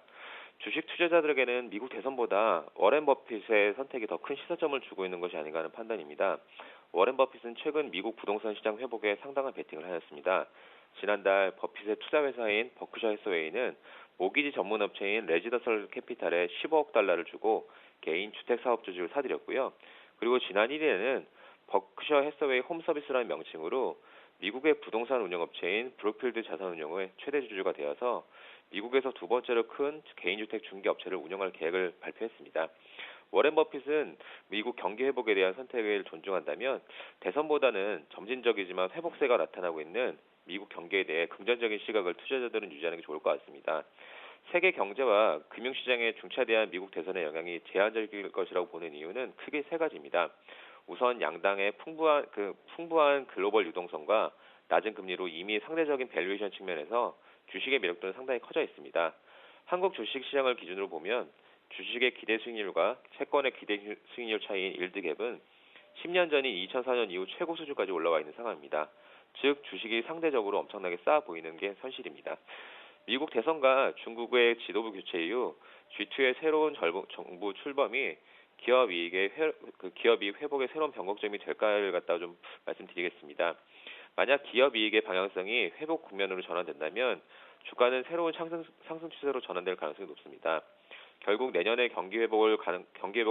주식 투자자들에게는 미국 대선보다 워렌 버핏의 선택이 더 큰 시사점을 주고 있는 것이 아닌가 하는 판단입니다. 워렌 버핏은 최근 미국 부동산 시장 회복에 상당한 베팅을 하였습니다. 지난달 버핏의 투자회사인 버크셔 해서웨이는 모기지 전문 업체인 레지더설 캐피탈에 15억 달러를 주고 개인 주택 사업 조직을 사들였고요. 그리고 지난 1일에는 버크셔 해서웨이 홈서비스라는 명칭으로 미국의 부동산 운영업체인 브룩필드 자산운용의 최대 주주가 되어서 미국에서 두 번째로 큰 개인주택 중개업체를 운영할 계획을 발표했습니다. 워렌 버핏은 미국 경기 회복에 대한 선택을 존중한다면 대선보다는 점진적이지만 회복세가 나타나고 있는 미국 경기에 대해 긍정적인 시각을 투자자들은 유지하는 게 좋을 것 같습니다. 세계 경제와 금융시장에 중차대한 미국 대선의 영향이 제한적일 것이라고 보는 이유는 크게 세 가지입니다. 우선 양당의 풍부한 글로벌 유동성과 낮은 금리로 이미 상대적인 밸류에이션 측면에서 주식의 매력도는 상당히 커져 있습니다. 한국 주식시장을 기준으로 보면 주식의 기대 수익률과 채권의 기대 수익률 차이인 일드갭은 10년 전인 2004년 이후 최고 수준까지 올라와 있는 상황입니다. 즉 주식이 상대적으로 엄청나게 싸 보이는 게 현실입니다. 미국 대선과 중국의 지도부 교체 이후 G2의 새로운 정부 출범이 기업이 회복의 새로운 변곡점이 될까를 갖다가 좀 말씀드리겠습니다. 만약 기업 이익의 방향성이 회복 국면으로 전환된다면 주가는 새로운 상승 추세로 전환될 가능성이 높습니다. 결국 내년에 경기 회복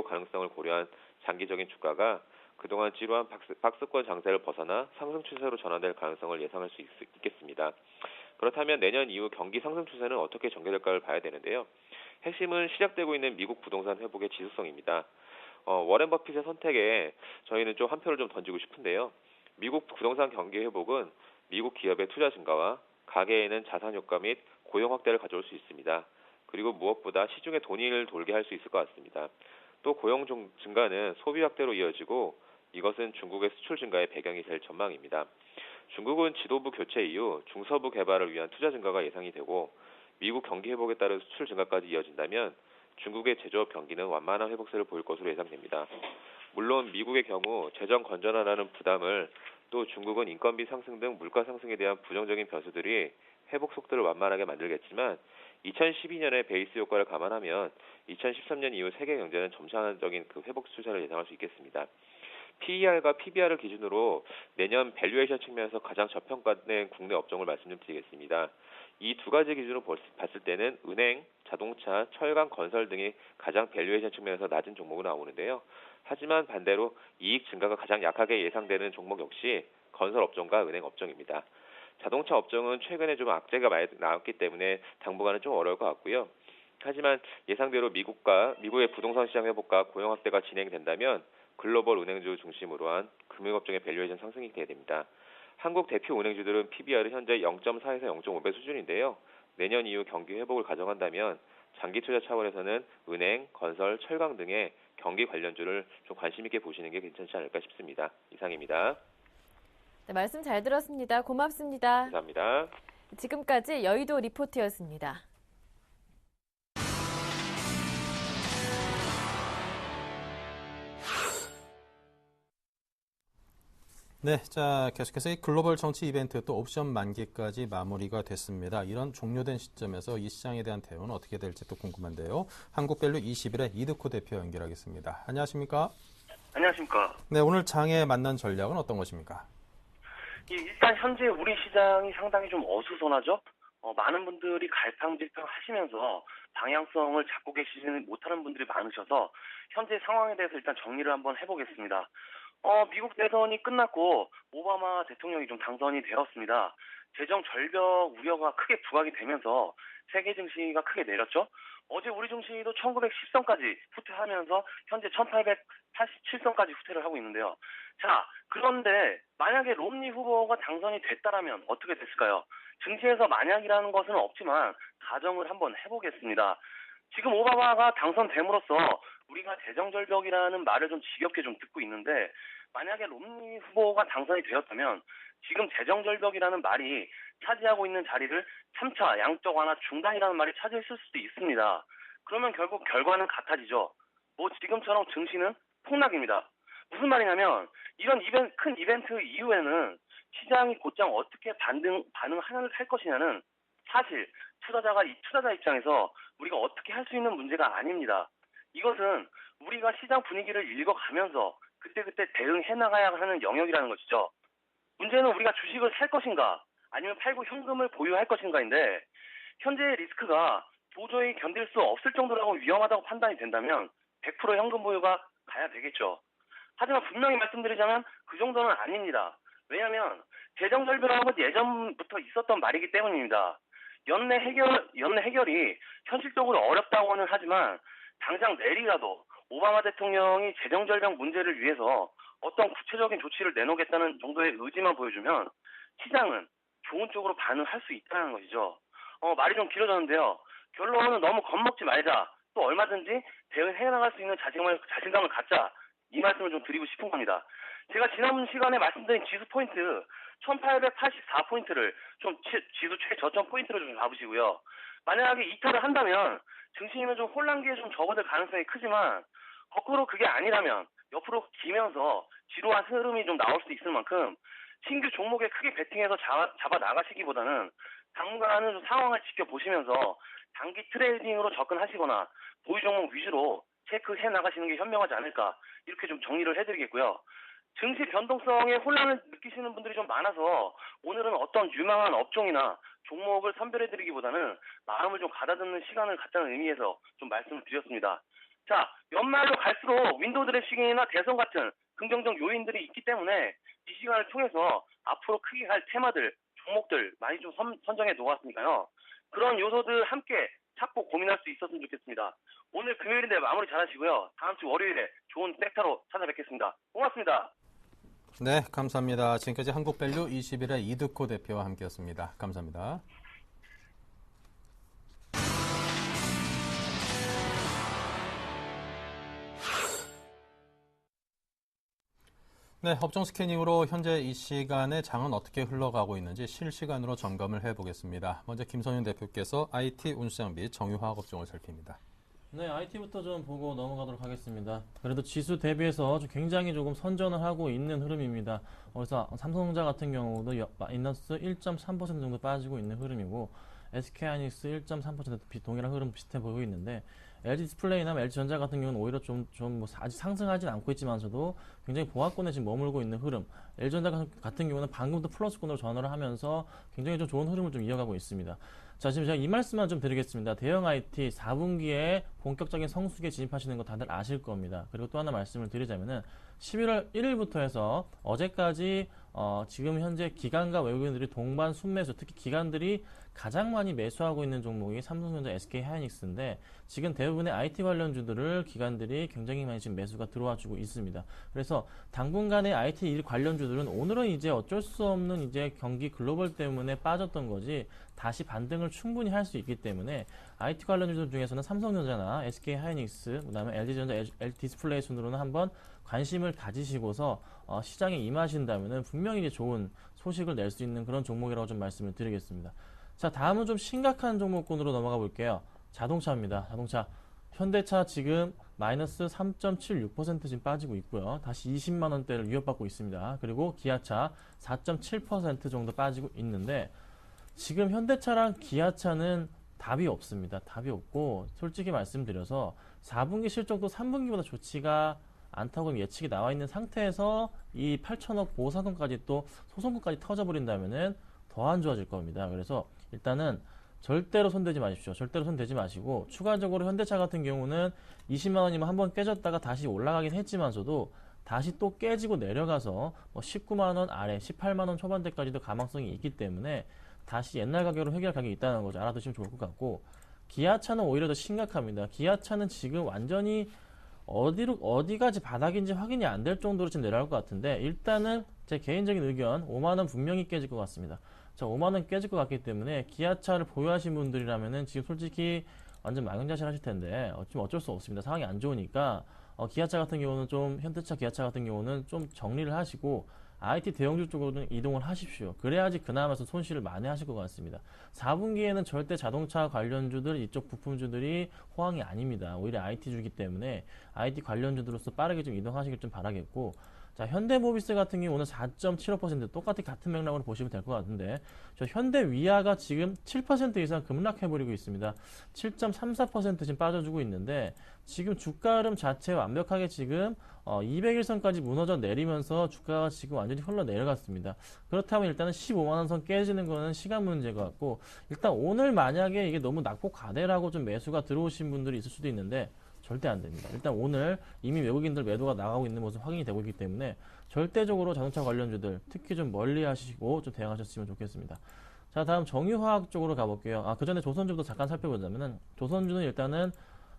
가능성을 고려한 장기적인 주가가 그동안 지루한 박스권 장세를 벗어나 상승 추세로 전환될 가능성을 예상할 수 있겠습니다. 그렇다면 내년 이후 경기 상승 추세는 어떻게 전개될까를 봐야 되는데요. 핵심은 시작되고 있는 미국 부동산 회복의 지속성입니다. 워렌 버핏의 선택에 저희는 좀 한 표를 좀 던지고 싶은데요. 미국 부동산 경기 회복은 미국 기업의 투자 증가와 가계에는 자산 효과 및 고용 확대를 가져올 수 있습니다. 그리고 무엇보다 시중에 돈을 돌게 할 수 있을 것 같습니다. 또 고용 증가는 소비 확대로 이어지고 이것은 중국의 수출 증가의 배경이 될 전망입니다. 중국은 지도부 교체 이후 중서부 개발을 위한 투자 증가가 예상이 되고 미국 경기 회복에 따른 수출 증가까지 이어진다면 중국의 제조업 경기는 완만한 회복세를 보일 것으로 예상됩니다. 물론 미국의 경우 재정 건전화라는 부담을 또 중국은 인건비 상승 등 물가 상승에 대한 부정적인 변수들이 회복 속도를 완만하게 만들겠지만 2012년의 베이스 효과를 감안하면 2013년 이후 세계 경제는 점차적인 회복 추세를 예상할 수 있겠습니다. PER과 PBR을 기준으로 내년 밸류에이션 측면에서 가장 저평가된 국내 업종을 말씀 좀 드리겠습니다. 이 두 가지 기준으로 봤을 때는 은행, 자동차, 철강, 건설 등이 가장 밸류에이션 측면에서 낮은 종목으로 나오는데요. 하지만 반대로 이익 증가가 가장 약하게 예상되는 종목 역시 건설 업종과 은행 업종입니다. 자동차 업종은 최근에 좀 악재가 많이 나왔기 때문에 당분간은 좀 어려울 것 같고요. 하지만 예상대로 미국의 부동산 시장 회복과 고용 확대가 진행된다면 글로벌 은행주 중심으로 한 금융업종의 밸류에이션 상승이 기대됩니다. 한국 대표 은행주들은 PBR은 현재 0.4에서 0.5배 수준인데요. 내년 이후 경기 회복을 가정한다면 장기 투자 차원에서는 은행, 건설, 철강 등의 경기 관련주를 좀 관심 있게 보시는 게 괜찮지 않을까 싶습니다. 이상입니다. 네, 말씀 잘 들었습니다. 고맙습니다. 감사합니다. 지금까지 여의도 리포트였습니다. 네, 자 계속해서 이 글로벌 정치 이벤트 또 옵션 만기까지 마무리가 됐습니다. 이런 종료된 시점에서 이 시장에 대한 대응은 어떻게 될지 또 궁금한데요. 한국밸류 21의 이득호 대표 연결하겠습니다. 안녕하십니까? 안녕하십니까? 네, 오늘 장에 만난 전략은 어떤 것입니까? 일단 현재 우리 시장이 상당히 좀 어수선하죠. 많은 분들이 갈팡질팡 하시면서 방향성을 잡고 계시지 못하는 분들이 많으셔서 현재 상황에 대해서 일단 정리를 한번 해보겠습니다. 미국 대선이 끝났고 오바마 대통령이 좀 당선이 되었습니다. 재정 절벽 우려가 크게 부각이 되면서 세계 증시가 크게 내렸죠. 어제 우리 증시도 1910선까지 후퇴하면서 현재 1887선까지 후퇴를 하고 있는데요. 자, 그런데 만약에 롬니 후보가 당선이 됐다라면 어떻게 됐을까요? 증시에서 만약이라는 것은 없지만 가정을 한번 해보겠습니다. 지금 오바마가 당선됨으로써 우리가 재정절벽이라는 말을 좀 지겹게 좀 듣고 있는데 만약에 롬니 후보가 당선이 되었다면 지금 재정절벽이라는 말이 차지하고 있는 자리를 3차 양적 완화 중단이라는 말이 차지했을 수도 있습니다. 그러면 결국 결과는 같아지죠. 지금처럼 증시는 폭락입니다. 무슨 말이냐면 이런 큰 이벤트 이후에는 시장이 곧장 어떻게 반응할 것이냐는 사실 투자자 입장에서 우리가 어떻게 할 수 있는 문제가 아닙니다. 이것은 우리가 시장 분위기를 읽어가면서 그때그때 대응해 나가야 하는 영역이라는 것이죠. 문제는 우리가 주식을 살 것인가 아니면 팔고 현금을 보유할 것인가인데 현재의 리스크가 도저히 견딜 수 없을 정도라고 위험하다고 판단이 된다면 100% 현금 보유가 가야 되겠죠. 하지만 분명히 말씀드리자면 그 정도는 아닙니다. 왜냐하면 재정 절벽이라는 건 예전부터 있었던 말이기 때문입니다. 연내 해결이 현실적으로 어렵다고는 하지만 당장 내일이라도 오바마 대통령이 재정 절벽 문제를 위해서 어떤 구체적인 조치를 내놓겠다는 정도의 의지만 보여주면 시장은 좋은 쪽으로 반응할 수 있다는 것이죠. 말이 좀 길어졌는데요. 결론은 너무 겁먹지 말자. 또 얼마든지 대응해 나갈 수 있는 자신감을 갖자. 이 말씀을 좀 드리고 싶은 겁니다. 제가 지난 시간에 말씀드린 지수 포인트 1884포인트를 좀 지수 최저점 포인트로 좀 잡으시고요. 만약에 이탈을 한다면 증시는 좀 혼란기에 좀 접어들 가능성이 크지만 거꾸로 그게 아니라면 옆으로 기면서 지루한 흐름이 좀 나올 수 있을 만큼 신규 종목에 크게 베팅해서 잡아 나가시기보다는 당분간은 좀 상황을 지켜보시면서 단기 트레이딩으로 접근하시거나 보유 종목 위주로 체크해 나가시는 게 현명하지 않을까 이렇게 좀 정리를 해드리겠고요. 증시 변동성에 혼란을 느끼시는 분들이 좀 많아서 오늘은 어떤 유망한 업종이나 종목을 선별해드리기보다는 마음을 좀 가다듬는 시간을 갖자는 의미에서 좀 말씀을 드렸습니다. 자, 연말로 갈수록 윈도우 드레싱이나 대선 같은 긍정적 요인들이 있기 때문에 이 시간을 통해서 앞으로 크게 갈 테마들, 종목들 많이 좀 선정해 놓았으니까요. 그런 요소들 함께 찾고 고민할 수 있었으면 좋겠습니다. 오늘 금요일인데 마무리 잘하시고요. 다음 주 월요일에 좋은 섹터로 찾아뵙겠습니다. 고맙습니다. 네, 감사합니다. 지금까지 한국밸류 21의 이득호 대표와 함께했습니다. 감사합니다. 네, 업종 스캐닝으로 현재 이 시간에 장은 어떻게 흘러가고 있는지 실시간으로 점검을 해보겠습니다. 먼저 김선윤 대표께서 IT 운수장 및 정유화학 업종을 살핍니다. 네, IT부터 좀 보고 넘어가도록 하겠습니다. 그래도 지수 대비해서 굉장히 조금 선전을 하고 있는 흐름입니다. 그래서 삼성전자 같은 경우도 마이너스 1.3% 정도 빠지고 있는 흐름이고 SK하이닉스 1.3% 동일한 흐름 비슷해 보이고 있는데 LG 디스플레이나 LG전자 같은 경우는 오히려 좀 뭐 아직 상승하진 않고 있지만서도 굉장히 보합권에 지금 머물고 있는 흐름. LG전자 같은 경우는 방금부터 플러스권으로 전환을 하면서 굉장히 좀 좋은 흐름을 좀 이어가고 있습니다. 자, 지금 제가 이 말씀만 좀 드리겠습니다. 대형 IT 4분기에 본격적인 성수기에 진입하시는 거 다들 아실 겁니다. 그리고 또 하나 말씀을 드리자면은 11월 1일부터 해서 어제까지 지금 현재 기관과 외국인들이 동반 순매수, 특히 기관들이 가장 많이 매수하고 있는 종목이 삼성전자, SK하이닉스인데 지금 대부분의 IT 관련주들을 기관들이 굉장히 많이 지금 매수가 들어와주고 있습니다. 그래서 당분간의 IT 관련주들은 오늘은 이제 어쩔 수 없는 이제 경기 글로벌 때문에 빠졌던 거지 다시 반등을 충분히 할 수 있기 때문에 IT 관련주들 중에서는 삼성전자나 SK하이닉스, 그다음에 LG전자, LG디스플레이 순으로는 한번 관심을 가지시고서 시장에 임하신다면은 분명히 이제 좋은 소식을 낼 수 있는 그런 종목이라고 좀 말씀을 드리겠습니다. 자, 다음은 좀 심각한 종목군으로 넘어가 볼게요. 자동차입니다. 자동차. 현대차 지금 마이너스 3.76% 지금 빠지고 있고요. 다시 20만 원대를 위협받고 있습니다. 그리고 기아차 4.7% 정도 빠지고 있는데 지금 현대차랑 기아차는 답이 없습니다. 답이 없고 솔직히 말씀드려서 4분기 실적도 3분기보다 좋지가 않다고 예측이 나와 있는 상태에서 이 8천억 보상금까지 또 소송금까지 터져버린다면은 더 안 좋아질 겁니다. 그래서 일단은 절대로 손대지 마십시오. 절대로 손대지 마시고 추가적으로 현대차 같은 경우는 20만 원이면 한번 깨졌다가 다시 올라가긴 했지만서도 다시 또 깨지고 내려가서 뭐 19만 원 아래 18만 원 초반대까지도 가망성이 있기 때문에 다시 옛날 가격으로 회귀할 가격이 있다는 거죠. 알아두시면 좋을 것 같고 기아차는 오히려 더 심각합니다. 기아차는 지금 완전히 어디까지 바닥인지 확인이 안 될 정도로 지금 내려갈 것 같은데 일단은 제 개인적인 의견 5만원 분명히 깨질 것 같습니다. 자, 5만원 깨질 것 같기 때문에 기아차를 보유하신 분들이라면은 지금 솔직히 완전 망연자실 하실 텐데 좀 어쩔 수 없습니다. 상황이 안 좋으니까 기아차 같은 경우는 좀 현대차 기아차 같은 경우는 좀 정리를 하시고 IT 대형주 쪽으로 이동을 하십시오. 그래야지 그나마 손실을 만회하실 것 같습니다. 4분기에는 절대 자동차 관련주들 이쪽 부품주들이 호황이 아닙니다. 오히려 IT주이기 때문에 IT 관련주들로서 빠르게 좀 이동하시길 좀 바라겠고 자, 현대모비스 같은 경우 오늘 4.75% 똑같이 같은 맥락으로 보시면 될 것 같은데 저 현대위아가 지금 7% 이상 급락해버리고 있습니다. 7.34% 지금 빠져주고 있는데 지금 주가 흐름 자체 완벽하게 지금 200일선까지 무너져 내리면서 주가가 지금 완전히 흘러내려갔습니다. 그렇다면 일단은 15만원 선 깨지는 거는 시간 문제 같고 일단 오늘 만약에 이게 너무 낙폭 과대라고 좀 매수가 들어오신 분들이 있을 수도 있는데 절대 안 됩니다. 일단 오늘 이미 외국인들 매도가 나가고 있는 모습 확인이 되고 있기 때문에 절대적으로 자동차 관련주들 특히 좀 멀리 하시고 좀 대응하셨으면 좋겠습니다. 자, 다음 정유화학 쪽으로 가볼게요. 그 전에 조선주도 잠깐 살펴보자면은 조선주는 일단은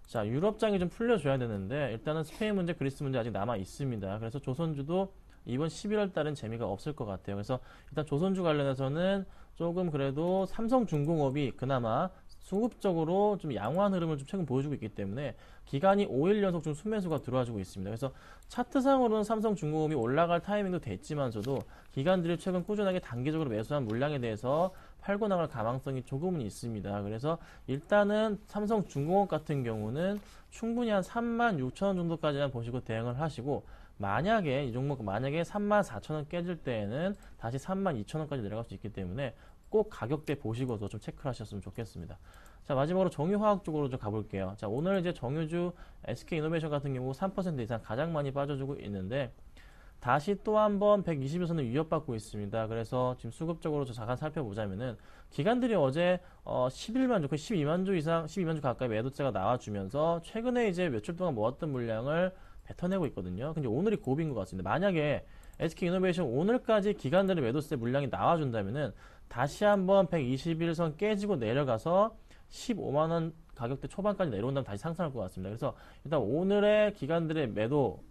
자, 유럽장이 좀 풀려줘야 되는데 일단은 스페인 문제, 그리스 문제 아직 남아 있습니다. 그래서 조선주도 이번 11월 달은 재미가 없을 것 같아요. 그래서 일단 조선주 관련해서는 조금 그래도 삼성중공업이 그나마 수급적으로 좀 양호한 흐름을 좀 최근 보여주고 있기 때문에 기간이 5일 연속 좀 순매수가 들어와주고 있습니다. 그래서 차트상으로는 삼성중공업이 올라갈 타이밍도 됐지만서도 기관들이 최근 꾸준하게 단기적으로 매수한 물량에 대해서 팔고 나갈 가망성이 조금은 있습니다. 그래서 일단은 삼성중공업 같은 경우는 충분히 한 36,000원 정도까지만 보시고 대응을 하시고 만약에 이 종목 만약에 34,000원 깨질 때에는 다시 32,000원까지 내려갈 수 있기 때문에 꼭 가격대 보시고서 좀 체크를 하셨으면 좋겠습니다. 자, 마지막으로 정유화학 쪽으로 좀 가볼게요. 자, 오늘 이제 정유주 SK이노베이션 같은 경우 3% 이상 가장 많이 빠져주고 있는데 다시 또 한번 120일선을 위협받고 있습니다. 그래서 지금 수급적으로 잠깐 살펴보자면은 기관들이 어제 11만 주, 거의 12만 주 이상, 12만 주 가까이 매도세가 나와주면서 최근에 이제 며칠 동안 모았던 물량을 뱉어내고 있거든요. 근데 오늘이 고비인 것 같습니다. 만약에 SK이노베이션 오늘까지 기관들의 매도세 물량이 나와준다면은 다시 한번 121선 깨지고 내려가서 15만원 가격대 초반까지 내려온다면 다시 상승할 것 같습니다. 그래서 일단 오늘의 기관들의 매도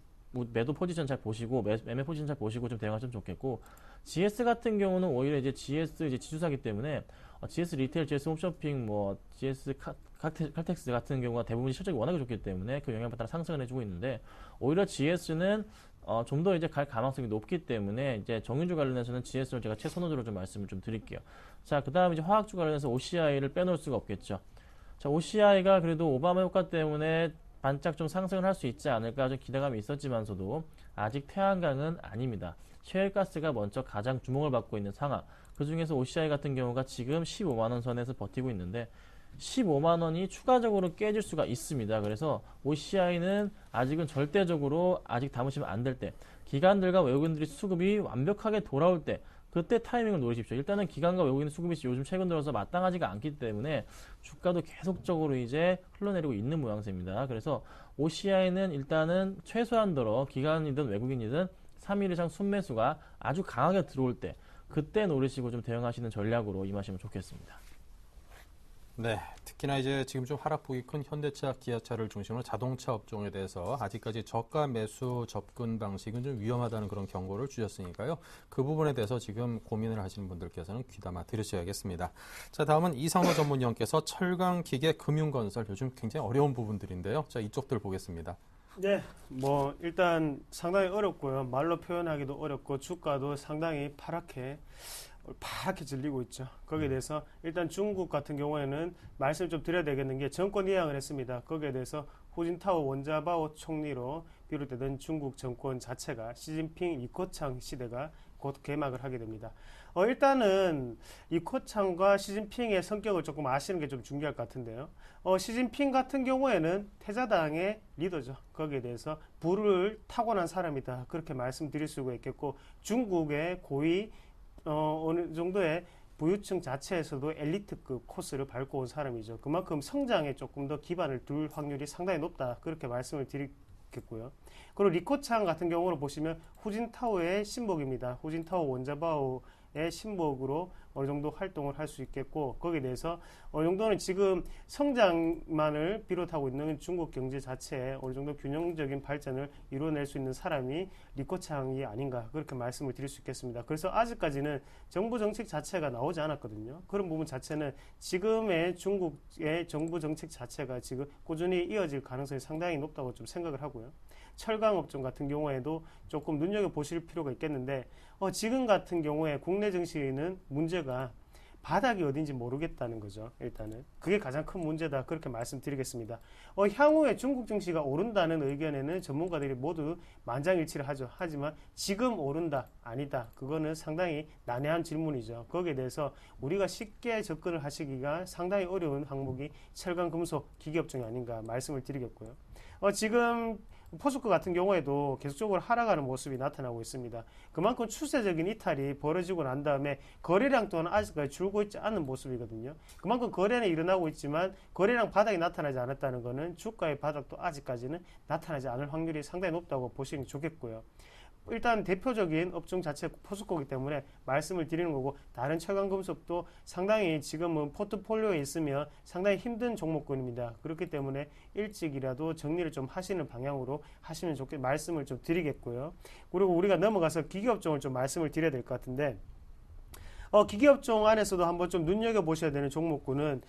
포지션 잘 보시고 매매 포지션 잘 보시고 좀 대응하시면 좋겠고 GS 같은 경우는 오히려 이제 GS 이제 지주사기 때문에 GS 리테일, GS 홈쇼핑, 뭐 GS 칼텍스 같은 경우가 대부분 실적이 워낙에 좋기 때문에 그 영향에 따라 상승을 해주고 있는데 오히려 GS는 좀 더 이제 갈 가망성이 높기 때문에 이제 정유주 관련해서는 GS를 제가 최선호주로 좀 말씀을 좀 드릴게요. 자, 그 다음 이제 화학주 관련해서 OCI를 빼놓을 수가 없겠죠. 자, OCI가 그래도 오바마 효과 때문에 반짝 좀 상승을 할 수 있지 않을까 좀 기대감이 있었지만서도 아직 태양광은 아닙니다. 셰일가스가 먼저 가장 주목을 받고 있는 상황. 그중에서 OCI 같은 경우가 지금 15만 원 선에서 버티고 있는데 15만 원이 추가적으로 깨질 수가 있습니다. 그래서 OCI는 아직은 절대적으로 아직 담으시면 안 될 때, 기관들과 외국인들이 수급이 완벽하게 돌아올 때 그때 타이밍을 노리십시오. 일단은 기관과 외국인 수급이 요즘 최근 들어서 마땅하지가 않기 때문에 주가도 계속적으로 이제 흘러내리고 있는 모양새입니다. 그래서 OCI는 일단은 최소한도로 기관이든 외국인이든 3일 이상 순매수가 아주 강하게 들어올 때 그때 노리시고 좀 대응하시는 전략으로 임하시면 좋겠습니다. 네, 특히나 이제 지금 좀 하락폭이 큰 현대차, 기아차를 중심으로 자동차 업종에 대해서 아직까지 저가 매수 접근 방식은 좀 위험하다는 그런 경고를 주셨으니까요. 그 부분에 대해서 지금 고민을 하시는 분들께서는 귀담아 들으셔야겠습니다. 자, 다음은 이상호 전문위원께서 철강, 기계, 금융건설 요즘 굉장히 어려운 부분들인데요. 자, 이쪽들 보겠습니다. 네, 뭐 일단 상당히 어렵고요. 말로 표현하기도 어렵고 주가도 상당히 파랗게 질리고 있죠. 거기에 대해서 일단 중국 같은 경우에는 말씀을 좀 드려야 되겠는 게 정권 이양을 했습니다. 거기에 대해서 후진타오 원자바오 총리로 비롯되던 중국 정권 자체가 시진핑 리코창 시대가 곧 개막을 하게 됩니다. 일단은 리코창과 시진핑의 성격을 조금 아시는 게 좀 중요할 것 같은데요. 시진핑 같은 경우에는 태자당의 리더죠. 거기에 대해서 부를 타고난 사람이다. 그렇게 말씀드릴 수가 있겠고, 중국의 고위 어느 정도의 부유층 자체에서도 엘리트급 코스를 밟고 온 사람이죠. 그만큼 성장에 조금 더 기반을 둘 확률이 상당히 높다. 그렇게 말씀을 드리겠고요. 그리고 리코창 같은 경우로 보시면 후진타오의 신복입니다. 후진타오 원자바오의 신복으로 어느 정도 활동을 할 수 있겠고, 거기에 대해서 어느 정도는 지금 성장만을 비롯하고 있는 중국 경제 자체에 어느 정도 균형적인 발전을 이루어낼 수 있는 사람이 리코창이 아닌가, 그렇게 말씀을 드릴 수 있겠습니다. 그래서 아직까지는 정부 정책 자체가 나오지 않았거든요. 그런 부분 자체는 지금의 중국의 정부 정책 자체가 지금 꾸준히 이어질 가능성이 상당히 높다고 좀 생각을 하고요. 철강업종 같은 경우에도 조금 눈여겨보실 필요가 있겠는데, 지금 같은 경우에 국내 증시는 문제가 바닥이 어딘지 모르겠다는 거죠. 일단은 그게 가장 큰 문제다, 그렇게 말씀드리겠습니다. 향후에 중국 증시가 오른다는 의견에는 전문가들이 모두 만장일치를 하죠. 하지만 지금 오른다, 아니다, 그거는 상당히 난해한 질문이죠. 거기에 대해서 우리가 쉽게 접근을 하시기가 상당히 어려운 항목이 철강, 금속, 기계업종이 아닌가 말씀을 드리겠고요. 지금 포스코 같은 경우에도 계속적으로 하락하는 모습이 나타나고 있습니다. 그만큼 추세적인 이탈이 벌어지고 난 다음에 거래량 또한 아직까지 줄고 있지 않은 모습이거든요. 그만큼 거래는 일어나고 있지만 거래량 바닥이 나타나지 않았다는 것은 주가의 바닥도 아직까지는 나타나지 않을 확률이 상당히 높다고 보시는 게 좋겠고요. 일단 대표적인 업종 자체 포스코이기 때문에 말씀을 드리는 거고, 다른 철강금속도 상당히 지금은 포트폴리오에 있으면 상당히 힘든 종목군입니다. 그렇기 때문에 일찍이라도 정리를 좀 하시는 방향으로 하시면 좋게 말씀을 좀 드리겠고요. 그리고 우리가 넘어가서 기계업종을 좀 말씀을 드려야 될 것 같은데, 기계업종 안에서도 한번 좀 눈여겨보셔야 되는 종목군은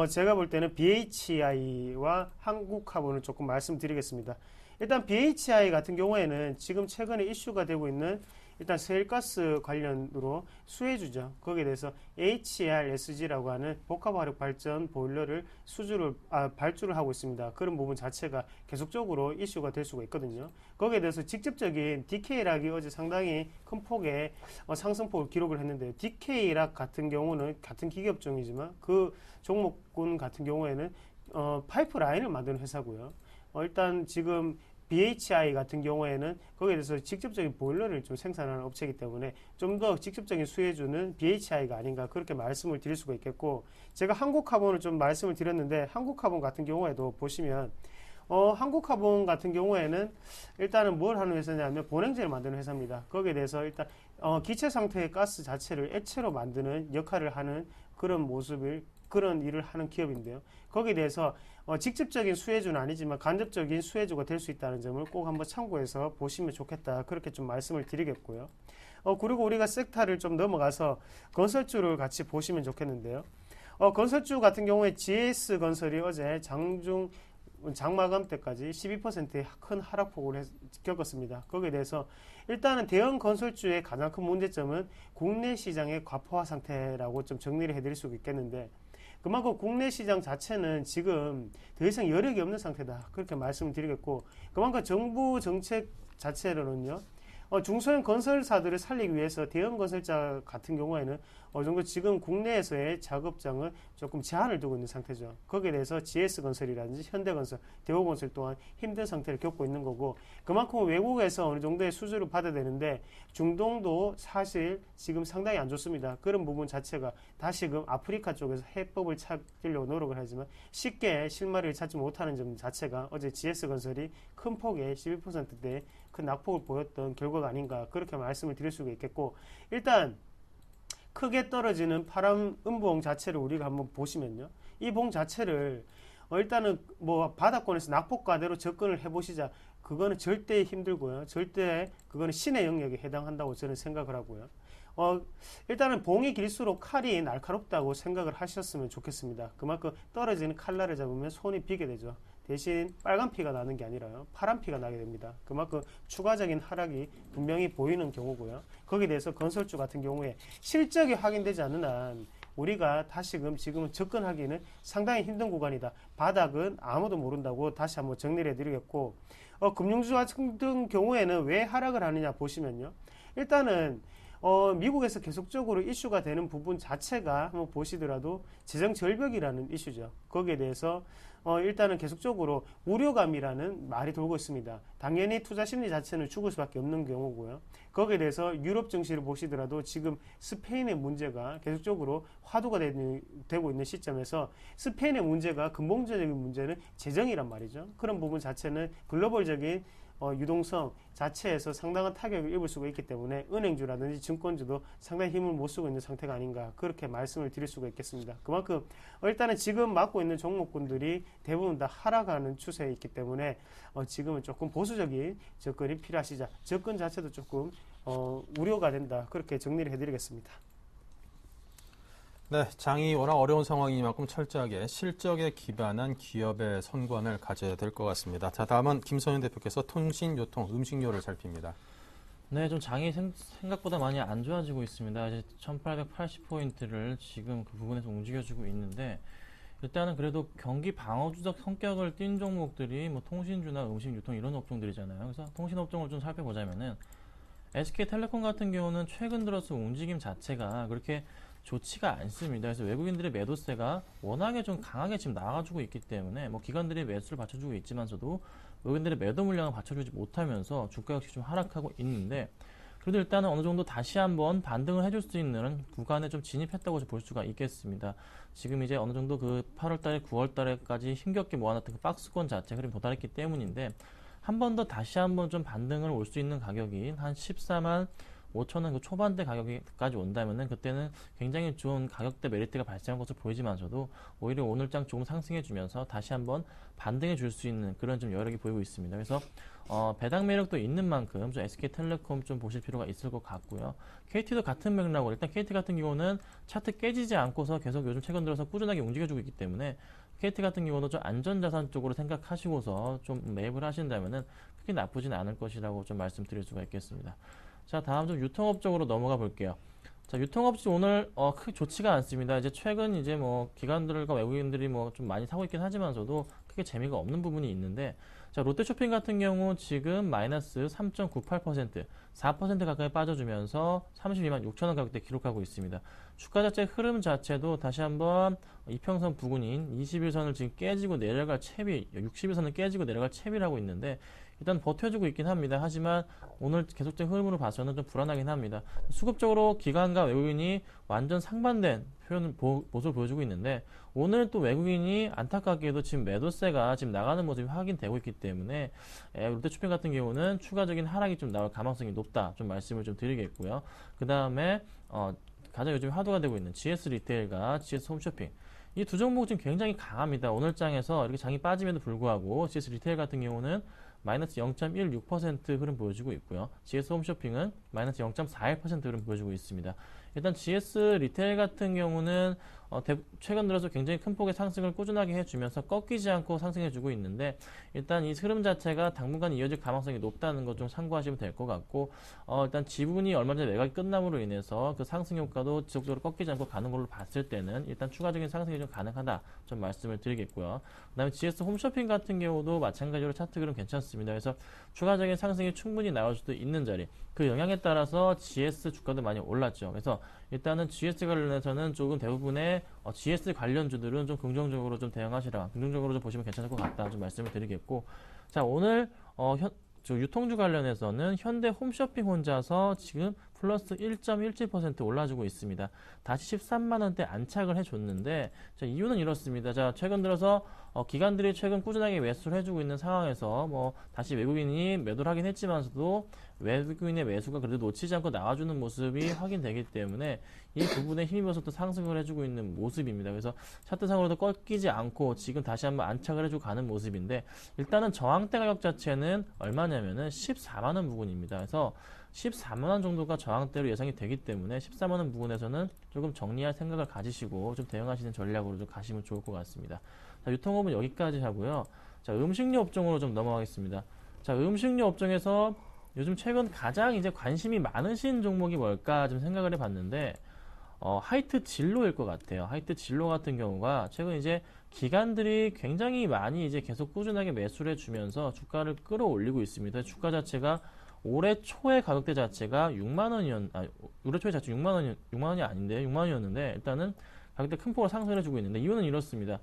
제가 볼 때는 BHI와 한국화본을 조금 말씀드리겠습니다. 일단 BHI 같은 경우에는 지금 최근에 이슈가 되고 있는 일단 세일가스 관련으로 수혜주죠. 거기에 대해서 HRSG라고 하는 복합화력 발전 보일러를 발주를 하고 있습니다. 그런 부분 자체가 계속적으로 이슈가 될 수가 있거든요. 거기에 대해서 직접적인 DK락이 어제 상당히 큰 폭의 상승폭을 기록을 했는데, DK락 같은 경우는 같은 기계업종이지만 그 종목군 같은 경우에는 파이프라인을 만드는 회사고요. 일단 지금 BHI 같은 경우에는 거기에 대해서 직접적인 보일러를 좀 생산하는 업체이기 때문에 좀 더 직접적인 수혜주는 BHI가 아닌가, 그렇게 말씀을 드릴 수가 있겠고, 제가 한국화본을 좀 말씀을 드렸는데, 한국화본 같은 경우에도 보시면 한국화본 같은 경우에는 일단은 뭘 하는 회사냐면 본행제를 만드는 회사입니다. 거기에 대해서 일단 기체 상태의 가스 자체를 액체로 만드는 역할을 하는 그런 일을 하는 기업인데요. 거기에 대해서 직접적인 수혜주는 아니지만 간접적인 수혜주가 될 수 있다는 점을 꼭 한번 참고해서 보시면 좋겠다, 그렇게 좀 말씀을 드리겠고요. 그리고 우리가 섹터를 좀 넘어가서 건설주를 같이 보시면 좋겠는데요. 건설주 같은 경우에 GS건설이 어제 장마감 때까지 12%의 큰 하락폭을 겪었습니다. 거기에 대해서 일단은 대형 건설주의 가장 큰 문제점은 국내 시장의 과포화 상태라고 좀 정리를 해드릴 수 있겠는데, 그만큼 국내 시장 자체는 지금 더 이상 여력이 없는 상태다, 그렇게 말씀을 드리겠고, 그만큼 정부 정책 자체로는요, 중소형 건설사들을 살리기 위해서 대형 건설사 같은 경우에는 어느 정도 지금 국내에서의 작업장은 조금 제한을 두고 있는 상태죠. 거기에 대해서 GS건설이라든지 현대건설, 대우건설 또한 힘든 상태를 겪고 있는 거고, 그만큼 외국에서 어느 정도의 수주를 받아야 되는데 중동도 사실 지금 상당히 안 좋습니다. 그런 부분 자체가 다시금 아프리카 쪽에서 해법을 찾으려고 노력을 하지만 쉽게 실마리를 찾지 못하는 점 자체가 어제 GS건설이 큰 폭의 11%대의 큰 낙폭을 보였던 결과가 아닌가, 그렇게 말씀을 드릴 수가 있겠고, 일단 크게 떨어지는 파란 음봉 자체를 우리가 한번 보시면요, 이 봉 자체를 일단은 뭐 바닥권에서 낙폭과대로 접근을 해보시자, 그거는 절대 힘들고요, 절대 그거는 신의 영역에 해당한다고 저는 생각을 하고요. 일단은 봉이 길수록 칼이 날카롭다고 생각을 하셨으면 좋겠습니다. 그만큼 떨어지는 칼날을 잡으면 손이 비게 되죠. 대신 빨간 피가 나는 게 아니라요, 파란 피가 나게 됩니다. 그만큼 추가적인 하락이 분명히 보이는 경우고요. 거기에 대해서 건설주 같은 경우에 실적이 확인되지 않는 한 우리가 다시금 지금은 접근하기는 상당히 힘든 구간이다. 바닥은 아무도 모른다고 다시 한번 정리를 해드리겠고, 금융주 같은 경우에는 왜 하락을 하느냐 보시면요, 일단은 미국에서 계속적으로 이슈가 되는 부분 자체가 한번 보시더라도 재정 절벽이라는 이슈죠. 거기에 대해서 일단은 계속적으로 우려감이라는 말이 돌고 있습니다. 당연히 투자 심리 자체는 죽을 수밖에 없는 경우고요. 거기에 대해서 유럽 증시를 보시더라도 지금 스페인의 문제가 계속적으로 화두가 되고 있는 시점에서 스페인의 문제가 근본적인 문제는 재정이란 말이죠. 그런 부분 자체는 글로벌적인 유동성 자체에서 상당한 타격을 입을 수가 있기 때문에 은행주라든지 증권주도 상당히 힘을 못 쓰고 있는 상태가 아닌가, 그렇게 말씀을 드릴 수가 있겠습니다. 그만큼 일단은 지금 맡고 있는 종목군들이 대부분 다 하락하는 추세에 있기 때문에 지금은 조금 보수적인 접근이 필요하시자, 접근 자체도 조금 우려가 된다, 그렇게 정리를 해드리겠습니다. 네, 장이 워낙 어려운 상황이니만큼 철저하게 실적에 기반한 기업의 선관을 가져야 될 것 같습니다. 자, 다음은 김선현 대표께서 통신, 유통, 음식료를 살핍니다. 네, 좀 장이 생각보다 많이 안 좋아지고 있습니다. 이제 1880포인트를 지금 그 부분에서 움직여주고 있는데, 일단은 그래도 경기 방어주적 성격을 띈 종목들이 뭐 통신주나 음식, 유통 이런 업종들이잖아요. 그래서 통신 업종을 좀 살펴보자면은 SK텔레콤 같은 경우는 최근 들어서 움직임 자체가 그렇게 좋지가 않습니다. 그래서 외국인들의 매도세가 워낙에 좀 강하게 지금 나와주고 있기 때문에 뭐 기관들이 매수를 받쳐주고 있지만서도 외국인들의 매도 물량을 받쳐주지 못하면서 주가 역시 좀 하락하고 있는데, 그래도 일단은 어느 정도 다시 한번 반등을 해줄 수 있는 구간에 좀 진입했다고 볼 수가 있겠습니다. 지금 이제 어느 정도 그 8월달에 9월달에까지 힘겹게 모아놨던 그 박스권 자체 흐름이 도달했기 때문인데, 한 번 더 다시 한번 좀 반등을 올 수 있는 가격이 한 14만 5천원 그 초반대 가격까지 온다면은 그때는 굉장히 좋은 가격대 메리트가 발생한 것으로 보이지만서도 오히려 오늘장 조금 상승해주면서 다시 한번 반등해 줄 수 있는 그런 좀 여력이 보이고 있습니다. 그래서 배당 매력도 있는 만큼 좀 SK텔레콤 좀 보실 필요가 있을 것 같고요. KT도 같은 맥락으로, 일단 KT 같은 경우는 차트 깨지지 않고서 계속 요즘 최근 들어서 꾸준하게 움직여주고 있기 때문에 KT 같은 경우도 좀 안전자산 쪽으로 생각하시고서 좀 매입을 하신다면은 크게 나쁘진 않을 것이라고 좀 말씀드릴 수가 있겠습니다. 자, 다음 좀 유통업 쪽으로 넘어가 볼게요. 자, 유통업지 오늘 크게 좋지가 않습니다. 이제 최근 이제 뭐 기관들과 외국인들이 뭐 좀 많이 사고 있긴 하지만서도 크게 재미가 없는 부분이 있는데, 자, 롯데쇼핑 같은 경우 지금 마이너스 3.98%, 4% 가까이 빠져주면서 32만 6천원 가격대 기록하고 있습니다. 주가 자체 흐름 자체도 다시 한번 이평선 부근인 21선을 지금 깨지고 내려갈 채비, 61선을 깨지고 내려갈 채비를 하고 있는데, 일단 버텨주고 있긴 합니다. 하지만 오늘 계속된 흐름으로 봐서는 좀 불안하긴 합니다. 수급적으로 기관과 외국인이 완전 상반된 모습을 보여주고 있는데, 오늘 또 외국인이 안타깝게도 지금 매도세가 지금 나가는 모습이 확인되고 있기 때문에 롯데쇼핑 같은 경우는 추가적인 하락이 좀 나올 가능성이 높다, 좀 말씀을 좀 드리겠고요. 그 다음에 가장 요즘 화두가 되고 있는 GS 리테일과 GS 홈쇼핑, 이 두 종목 지금 굉장히 강합니다. 오늘 장에서 이렇게 장이 빠짐에도 불구하고 GS 리테일 같은 경우는 마이너스 0.16% 흐름 보여주고 있고요. GS 홈쇼핑은 마이너스 0.41% 흐름 보여주고 있습니다. 일단 GS 리테일 같은 경우는 최근 들어서 굉장히 큰 폭의 상승을 꾸준하게 해주면서 꺾이지 않고 상승해주고 있는데, 일단 이 흐름 자체가 당분간 이어질 가능성이 높다는 것 좀 참고하시면 될 것 같고, 일단 지분이 얼마 전에 매각이 끝남으로 인해서 그 상승 효과도 지속적으로 꺾이지 않고 가는 걸로 봤을 때는 일단 추가적인 상승이 좀 가능하다, 좀 말씀을 드리겠고요. 그 다음에 GS 홈쇼핑 같은 경우도 마찬가지로 차트 그림 괜찮습니다. 그래서 추가적인 상승이 충분히 나올 수도 있는 자리, 그 영향에 따라서 GS 주가도 많이 올랐죠. 그래서 일단은 GS 관련해서는 조금 대부분의 GS 관련주들은 좀 긍정적으로 좀 대응하시라, 긍정적으로 좀 보시면 괜찮을 것 같다 좀 말씀을 드리겠고, 자 오늘 유통주 관련해서는 현대 홈쇼핑 혼자서 지금 플러스 1.17% 올라주고 있습니다. 다시 13만 원대 안착을 해줬는데, 자, 이유는 이렇습니다. 자, 최근 들어서 기관들이 최근 꾸준하게 매수를 해주고 있는 상황에서 뭐 다시 외국인이 매도를 하긴 했지만서도 외국인의 매수가 그래도 놓치지 않고 나와주는 모습이 확인되기 때문에 이 부분에 힘입어서 또 상승을 해주고 있는 모습입니다. 그래서 차트상으로도 꺾이지 않고 지금 다시 한번 안착을 해주고 가는 모습인데, 일단은 저항대 가격 자체는 얼마냐면은 14만 원 부근입니다. 그래서 14만 원 정도가 저항대로 예상이 되기 때문에 14만 원 부근에서는 조금 정리할 생각을 가지시고 좀 대응하시는 전략으로 좀 가시면 좋을 것 같습니다. 자, 유통업은 여기까지 하고요. 자, 음식료 업종으로 좀 넘어가겠습니다. 자, 음식료 업종에서 요즘 최근 가장 이제 관심이 많으신 종목이 뭘까 좀 생각을 해봤는데, 하이트 진로일 것 같아요. 하이트 진로 같은 경우가 최근 이제 기관들이 굉장히 많이 이제 계속 꾸준하게 매수를 해주면서 주가를 끌어올리고 있습니다. 주가 자체가 올해 초의 가격대 자체가 올해 초에 자체 6만 원이 아닌데 6만 원이었는데 일단은 가격대 큰 폭으로 상승을 해주고 있는데, 이유는 이렇습니다.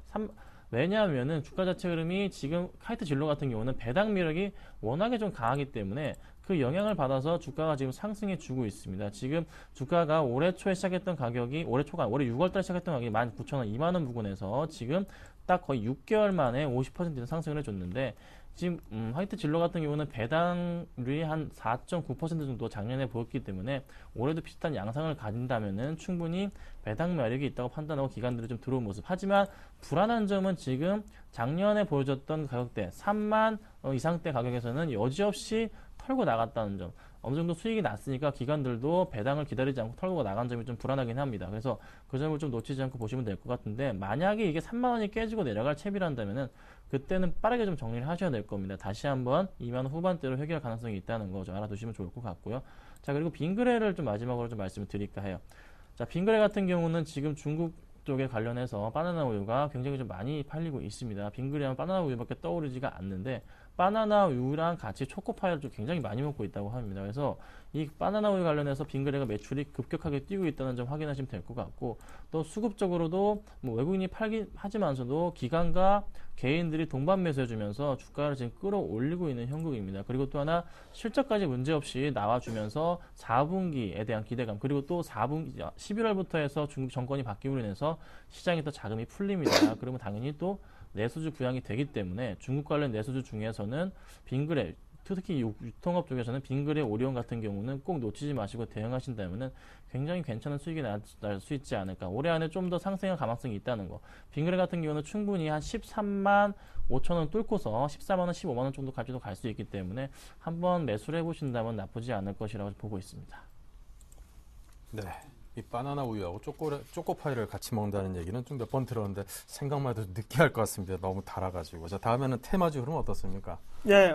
왜냐하면은 주가 자체 흐름이 지금 하이트 진로 같은 경우는 배당 매력이 워낙에 좀 강하기 때문에 그 영향을 받아서 주가가 지금 상승해 주고 있습니다. 지금 주가가 올해 초에 시작했던 가격이 올해 6월달 시작했던 가격이 19,000원, 2만 원 부근에서 지금 딱 거의 6개월 만에 50% 상승을 해줬는데, 지금 화이트 진로 같은 경우는 배당률이 한 4.9% 정도 작년에 보였기 때문에 올해도 비슷한 양상을 가진다면은 충분히 배당 매력이 있다고 판단하고 기관들이 좀 들어온 모습. 하지만 불안한 점은 지금 작년에 보여줬던 가격대 3만 이상대 가격에서는 여지없이 털고 나갔다는 점. 어느 정도 수익이 났으니까 기관들도 배당을 기다리지 않고 털고 나간 점이 좀 불안하긴 합니다. 그래서 그 점을 좀 놓치지 않고 보시면 될 것 같은데, 만약에 이게 3만 원이 깨지고 내려갈 채비란다면은 그때는 빠르게 좀 정리를 하셔야 될 겁니다. 다시 한번 2만 원 후반대로 회귀할 가능성이 있다는 거 좀 알아두시면 좋을 것 같고요. 자, 그리고 빙그레를 좀 마지막으로 좀 말씀을 드릴까 해요. 자, 빙그레 같은 경우는 지금 중국 쪽에 관련해서 바나나 우유가 굉장히 좀 많이 팔리고 있습니다. 빙그레 하면 바나나 우유밖에 떠오르지가 않는데, 바나나 우유랑 같이 초코파이를 좀 굉장히 많이 먹고 있다고 합니다. 그래서 이 바나나 우유 관련해서 빙그레가 매출이 급격하게 뛰고 있다는 점 확인하시면 될 것 같고, 또 수급적으로도 뭐 외국인이 팔긴 하지만서도 기관과 개인들이 동반 매수해주면서 주가를 지금 끌어올리고 있는 형국입니다. 그리고 또 하나 실적까지 문제없이 나와주면서 4분기에 대한 기대감, 그리고 또 4분기 11월부터 해서 중국 정권이 바뀌므로 인해서 시장에 또 자금이 풀립니다. 그러면 당연히 또 내수주 부양이 되기 때문에 중국 관련 내수주 중에서는 빙그레, 특히 유통업 쪽에서는 빙그레, 오리온 같은 경우는 꼭 놓치지 마시고 대응하신다면은 굉장히 괜찮은 수익이 날 수 있지 않을까. 올해 안에 좀 더 상승할 가능성이 있다는 거. 빙그레 같은 경우는 충분히 한 13만 5천 원 뚫고서 14만 원, 15만 원 정도까지도 갈 수 있기 때문에 한번 매수를 해보신다면 나쁘지 않을 것이라고 보고 있습니다. 네. 이 바나나 우유하고 초코파이를 같이 먹는다는 얘기는 좀 몇 번 들었는데 생각만 해도 느끼할 것 같습니다. 너무 달아가지고. 자, 다음에는 테마주 흐름 어떻습니까? 네,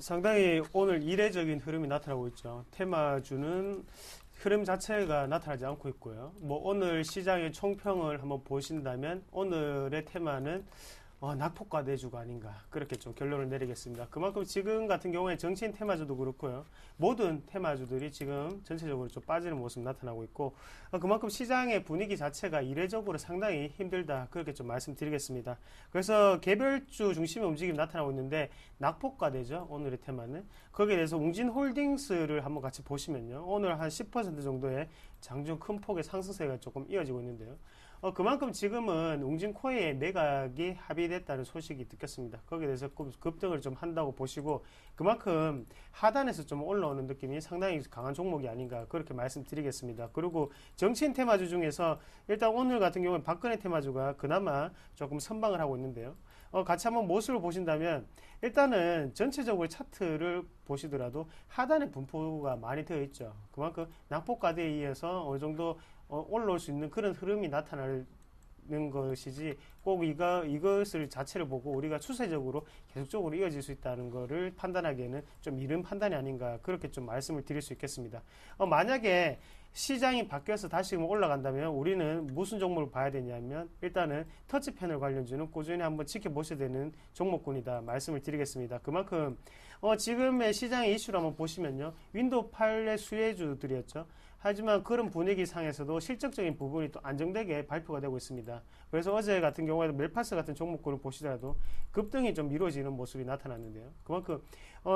상당히 오늘 이례적인 흐름이 나타나고 있죠. 테마주는 흐름 자체가 나타나지 않고 있고요. 뭐 오늘 시장의 총평을 한번 보신다면 오늘의 테마는 낙폭과 내주가 아닌가, 그렇게 좀 결론을 내리겠습니다. 그만큼 지금 같은 경우에 정치인 테마주도 그렇고요, 모든 테마주들이 지금 전체적으로 좀 빠지는 모습 나타나고 있고, 그만큼 시장의 분위기 자체가 이례적으로 상당히 힘들다, 그렇게 좀 말씀드리겠습니다. 그래서 개별주 중심의 움직임이 나타나고 있는데, 낙폭과 내죠, 오늘의 테마는. 거기에 대해서 웅진홀딩스를 한번 같이 보시면요, 오늘 한 10% 정도의 장중 큰 폭의 상승세가 조금 이어지고 있는데요. 그만큼 지금은 웅진코어의 매각이 합의됐다는 소식이 듣겠습니다. 거기에 대해서 급등을 좀 한다고 보시고, 그만큼 하단에서 좀 올라오는 느낌이 상당히 강한 종목이 아닌가, 그렇게 말씀드리겠습니다. 그리고 정치인 테마주 중에서 일단 오늘 같은 경우는 박근혜 테마주가 그나마 조금 선방을 하고 있는데요. 같이 한번 모습을 보신다면, 일단은 전체적으로 차트를 보시더라도 하단에 분포가 많이 되어 있죠. 그만큼 낙폭과대에 의해서 어느 정도 올라올 수 있는 그런 흐름이 나타나는 것이지, 꼭 이것을 자체를 보고 우리가 추세적으로 계속적으로 이어질 수 있다는 것을 판단하기에는 좀 이른 판단이 아닌가, 그렇게 좀 말씀을 드릴 수 있겠습니다. 만약에 시장이 바뀌어서 다시 올라간다면 우리는 무슨 종목을 봐야 되냐면, 일단은 터치 패널 관련주는 꾸준히 한번 지켜보셔야 되는 종목군이다, 말씀을 드리겠습니다. 그만큼 지금의 시장의 이슈를 한번 보시면요, 윈도우 8의 수혜주들이었죠. 하지만 그런 분위기 상에서도 실적적인 부분이 또 안정되게 발표가 되고 있습니다. 그래서 어제 같은 경우에도 멜파스 같은 종목군을 보시더라도 급등이 좀 이루어지는 모습이 나타났는데요. 그만큼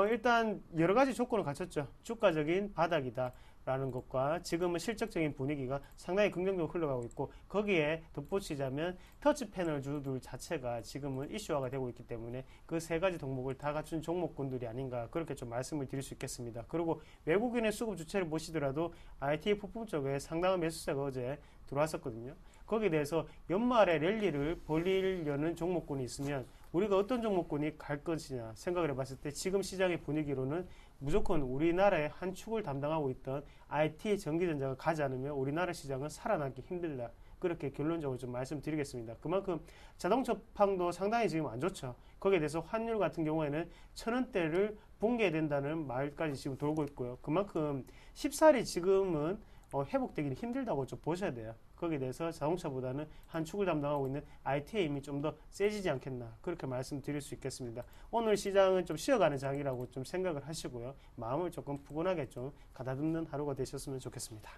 일단 여러 가지 조건을 갖췄죠. 주가적인 바닥이다. 라는 것과 지금은 실적적인 분위기가 상당히 긍정적으로 흘러가고 있고 거기에 덧붙이자면 터치 패널주들 자체가 지금은 이슈화가 되고 있기 때문에 그 세 가지 덕목을 다 갖춘 종목군들이 아닌가 그렇게 좀 말씀을 드릴 수 있겠습니다. 그리고 외국인의 수급 주체를 보시더라도 IT 부품 쪽에 상당한 매수세가 어제 들어왔었거든요. 거기에 대해서 연말에 랠리를 벌리려는 종목군이 있으면 우리가 어떤 종목군이 갈 것이냐 생각을 해봤을 때 지금 시장의 분위기로는 무조건 우리나라의 한 축을 담당하고 있던 IT 전기전자가 가지 않으면 우리나라 시장은 살아나기 힘들다. 그렇게 결론적으로 좀 말씀드리겠습니다. 그만큼 자동차 판도 상당히 지금 안 좋죠. 거기에 대해서 환율 같은 경우에는 1,000원대를 붕괴된다는 말까지 지금 돌고 있고요. 그만큼 쉽사리 지금은 회복되기는 힘들다고 좀 보셔야 돼요. 거기에 대해서 자동차보다는 한 축을 담당하고 있는 IT의 힘이 좀 더 세지지 않겠나 그렇게 말씀드릴 수 있겠습니다. 오늘 시장은 좀 쉬어가는 장이라고 좀 생각을 하시고요. 마음을 조금 푸근하게 좀 가다듬는 하루가 되셨으면 좋겠습니다.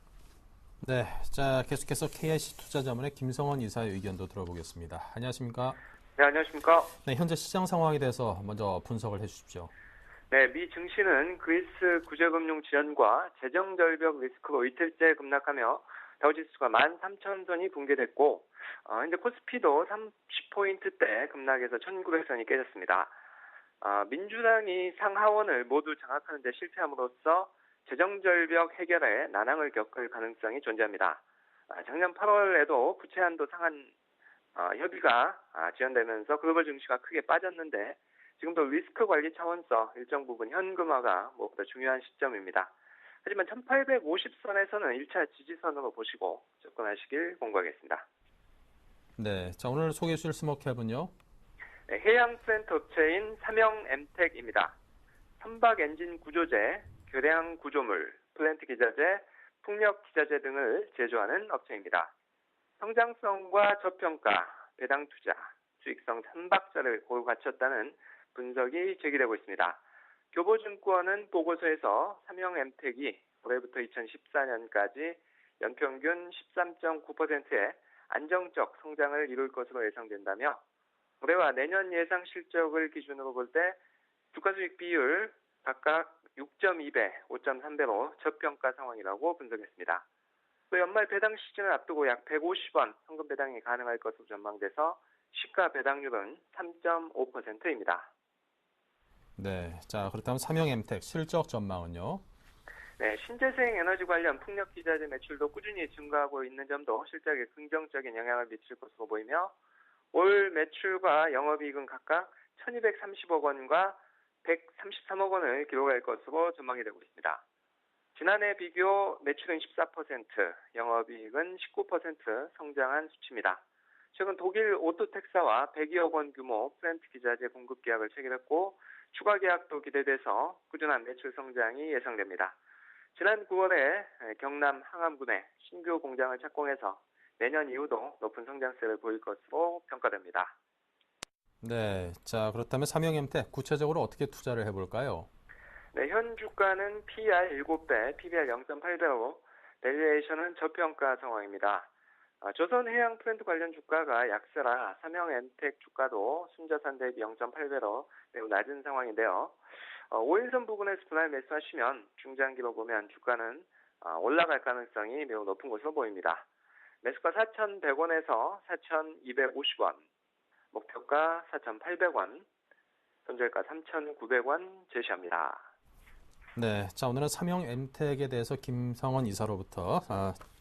네, 자 계속해서 KIC 투자자문의 김성원 이사의 의견도 들어보겠습니다. 안녕하십니까? 네, 안녕하십니까? 네, 현재 시장 상황에 대해서 먼저 분석을 해주십시오. 네, 미 증시는 그리스 구제금융 지연과 재정절벽 리스크로 이틀째 급락하며 다우지수가 13,000선이 붕괴됐고 현재 코스피도 30포인트대 급락해서 1,900선이 깨졌습니다. 민주당이 상하원을 모두 장악하는 데 실패함으로써 재정절벽 해결에 난항을 겪을 가능성이 존재합니다. 작년 8월에도 부채 한도 상한 협의가 지연되면서 글로벌 증시가 크게 빠졌는데 지금도 리스크 관리 차원에서 일정 부분 현금화가 무엇보다 중요한 시점입니다. 하지만 1850선에서는 1차 지지선으로 보시고 접근하시길 권고하겠습니다. 네, 자 오늘 소개해 주실 스모캡은요? 네, 해양 플랜트 업체인 삼영엠텍입니다. 선박 엔진 구조재, 교량 구조물, 플랜트 기자재, 풍력 기자재 등을 제조하는 업체입니다. 성장성과 저평가, 배당 투자, 수익성 3박자를 고루 갖췄다는 분석이 제기되고 있습니다. 교보증권은 보고서에서 삼영엠텍이 올해부터 2014년까지 연평균 13.9%의 안정적 성장을 이룰 것으로 예상된다며 올해와 내년 예상 실적을 기준으로 볼 때 주가수익 비율 각각 6.2배, 5.3배로 저평가 상황이라고 분석했습니다. 또 연말 배당 시즌을 앞두고 약 150원 현금 배당이 가능할 것으로 전망돼서 시가 배당률은 3.5%입니다. 네, 자 그렇다면 삼영엠텍 실적 전망은요? 네, 신재생 에너지 관련 풍력 기자재 매출도 꾸준히 증가하고 있는 점도 실적에 긍정적인 영향을 미칠 것으로 보이며 올 매출과 영업이익은 각각 1,230억 원과 133억 원을 기록할 것으로 전망이 되고 있습니다. 지난해 비교 매출은 14%, 영업이익은 19% 성장한 수치입니다. 최근 독일 오토텍사와 102억 원 규모 플랜트 기자재 공급 계약을 체결했고 추가 계약도 기대돼서 꾸준한 매출 성장이 예상됩니다. 지난 9월에 경남 항암군에 신규 공장을 착공해서 내년 이후도 높은 성장세를 보일 것으로 평가됩니다. 네, 자 그렇다면 삼영엠텍 구체적으로 어떻게 투자를 해볼까요? 네, 현 주가는 PER 7배, PBR 0.8배로 밸류에이션은 저평가 상황입니다. 조선해양 플랜트 관련 주가가 약세라 삼영엠텍 주가도 순자산 대비 0.8배로 매우 낮은 상황인데요. 5일선 부근에서 분할 매수하시면 중장기로 보면 주가는 올라갈 가능성이 매우 높은 것으로 보입니다. 매수가 4,100원에서 4,250원, 목표가 4,800원, 손절가 3,900원 제시합니다. 네, 자 오늘은 삼영엠텍에 대해서 김성원 이사로부터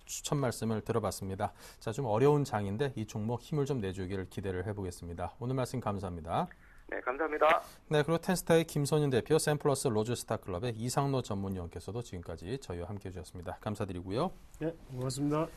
추천 말씀을 들어봤습니다. 자, 좀 어려운 장인데 이 종목 힘을 좀 내주기를 기대를 해보겠습니다. 오늘 말씀 감사합니다. 네, 감사합니다. 네, 그리고 텐스타의 김선윤 대표, 샘플러스 로즈스타클럽의 이상로 전문위원께서도 지금까지 저희와 함께해 주셨습니다. 감사드리고요. 네, 고맙습니다.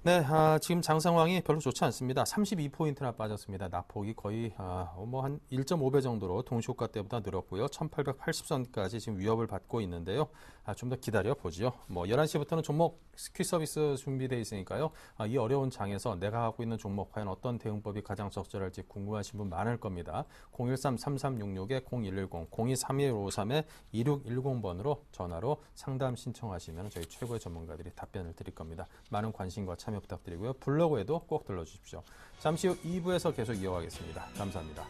네, 지금 장 상황이 별로 좋지 않습니다. 32포인트나 빠졌습니다. 낙폭이 거의 한 1.5배 정도로 동시호가 때보다 늘었고요. 1880선까지 지금 위협을 받고 있는데요. 좀 더 기다려 보죠. 11시부터는 종목 스퀴 서비스 준비되어 있으니까요. 이 어려운 장에서 내가 갖고 있는 종목 과연 어떤 대응법이 가장 적절할지 궁금하신 분 많을 겁니다. 013-3366-0110, 023153-2610번으로 전화로 상담 신청하시면 저희 최고의 전문가들이 답변을 드릴 겁니다. 많은 관심과 참여 부탁드리고요. 블로그에도 꼭 들러주십시오. 잠시 후 2부에서 계속 이어가겠습니다. 감사합니다.